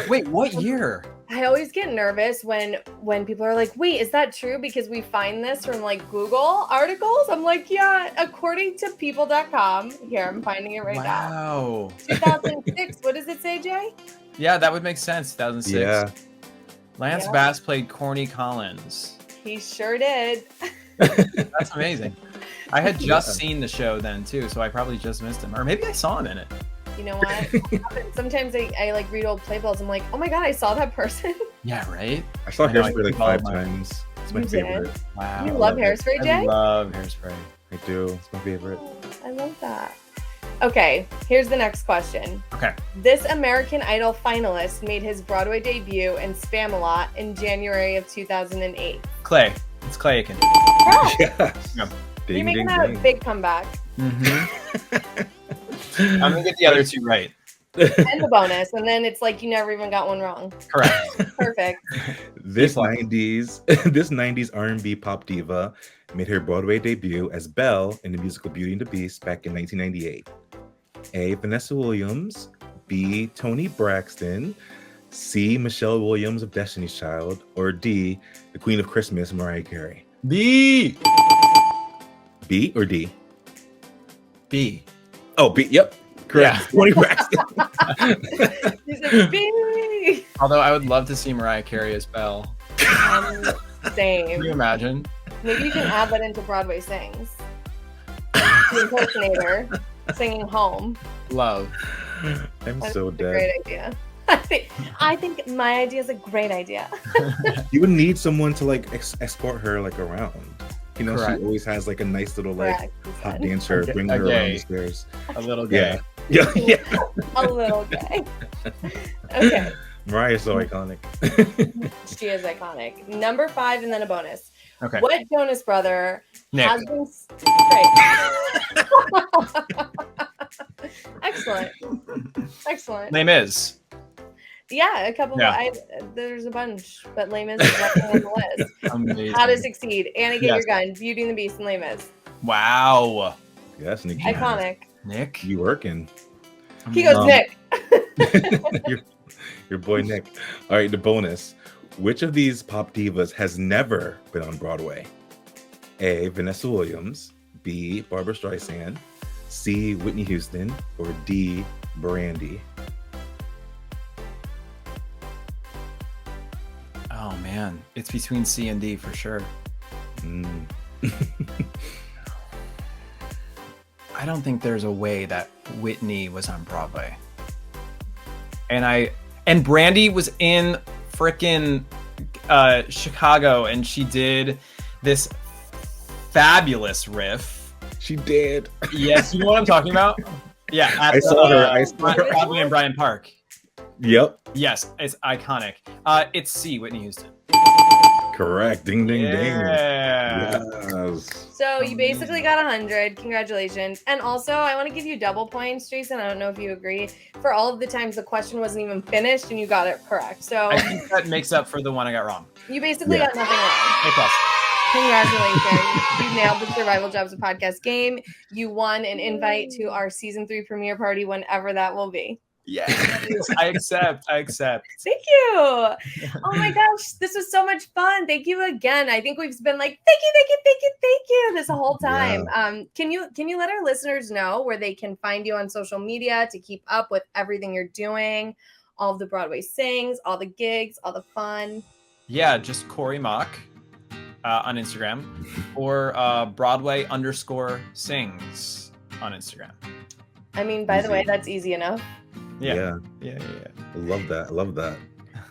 Wait, what year? I always get nervous when people are like, wait, is that true? Because we find this from like Google articles. I'm like, yeah, according to people.com. Here, I'm finding it right now. Wow. 2006. What does it say, Jay? Yeah, that would make sense. 2006. Yeah. Lance Yeah. Bass played Corny Collins. He sure did. That's amazing. I had just seen the show then too, so I probably just missed him, or maybe I saw him in it. You know what? Sometimes I like read old playbills. I'm like, oh my God, I saw that person. Yeah, right. I saw I know, I Hairspray like keep all 5 of mine. times. It's my You did? favorite. Wow. You love it. Hairspray, Jay? I love Hairspray. I do. It's my favorite. Oh, I love that. Okay, here's the next question. Okay. This American Idol finalist made his Broadway debut in Spamalot in January of 2008. Clay. It's Clay Aiken. Correct. Yes. Yeah. Ding, You're making ding, a ding. big comeback. Mm-hmm. I'm gonna get the other two right. And the bonus, and then it's like you never even got one wrong. Correct. Perfect. This Keep on. 90s R&B pop diva made her Broadway debut as Belle in the musical Beauty and the Beast back in 1998. A. Vanessa Williams, B. Toni Braxton, C. Michelle Williams of Destiny's Child, or D. the Queen of Christmas, Mariah Carey. B. B or D? B. Oh, B. Yep. Correct. Toni Braxton. He said, "Bing!" Although I would love to see Mariah Carey as Belle. Same. Can you imagine? Maybe you can add that into Broadway Sings. The impersonator singing home. Love. I'm That's so a dead. great idea. I think my idea is a great idea. You would need someone to like escort her like around. You know, Correct. she always has like a nice little like Correct, you hot said. dancer bring her around the stairs. A little gay. Yeah, yeah. A little gay. Okay, Mariah's so iconic. she is iconic. Number 5 and then a bonus. Okay. What Jonas brother Nick. has been great. Excellent. Name is. Yeah, a couple. Yeah. There's a bunch, but Les Mis is definitely on the list. Amazing. How to Succeed, Anna Get Yes. Your Gun, Beauty and the Beast, and Les Mis. Wow. Yes, Nick. Iconic. Nick. You working? He goes, Um, Nick. your boy Nick. All right, the bonus. Which of these pop divas has never been on Broadway? A. Vanessa Williams. B. Barbara Streisand. C. Whitney Houston. Or D. Brandy. Oh man, it's between C and D for sure. Mm. I don't think there's a way that Whitney was on Broadway. And Brandy was in frickin' Chicago, and she did this fabulous riff. She did. Yes, you know what I'm talking about? Yeah, at I saw her. I saw her. Broadway and Bryant Park. Yep. Yes, it's iconic. It's C, Whitney Houston. Correct. Ding, ding, Yeah. ding. Yes. So you basically got 100. Congratulations. And also, I want to give you double points, Jason. I don't know if you agree. For all of the times the question wasn't even finished and you got it correct. So I think that makes up for the one I got wrong. you basically Yeah. got nothing wrong. A plus. Congratulations. You nailed the Survival Jobs of Podcast game. You won an invite to our season 3 premiere party whenever that will be. Yes, I accept. Thank you. Oh my gosh, this was so much fun. Thank you again. I think we've been like, thank you this whole time. Can you let our listeners know where they can find you on social media to keep up with everything you're doing, all of the Broadway Sings, all the gigs, all the fun? Yeah, just Corey Mach on Instagram, or Broadway_sings on Instagram. I mean, by the way, that's easy enough. Yeah. I love that. I love that.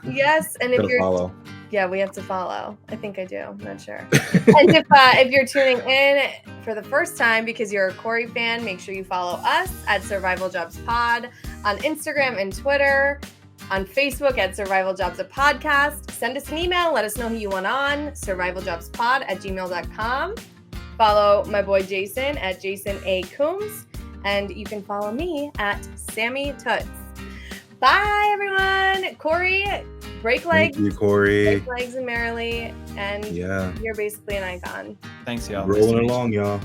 Yes, and if Gotta you're follow. Yeah, we have to follow. I think I do. I'm not sure. And if you're tuning in for the first time because you're a Corey fan, make sure you follow us at Survival Jobs Pod on Instagram and Twitter, on Facebook at Survival Jobs a Podcast. Send us an email. Let us know who you want on, survivaljobspod@gmail.com. Follow my boy Jason at Jason A. Coombs. And you can follow me at Sammy Tuozzolo. Bye, everyone. Corey, break legs. Thank you, Corey. Break legs and Merrily. And Yeah. you're basically an icon. Thanks, y'all. Rolling along, y'all.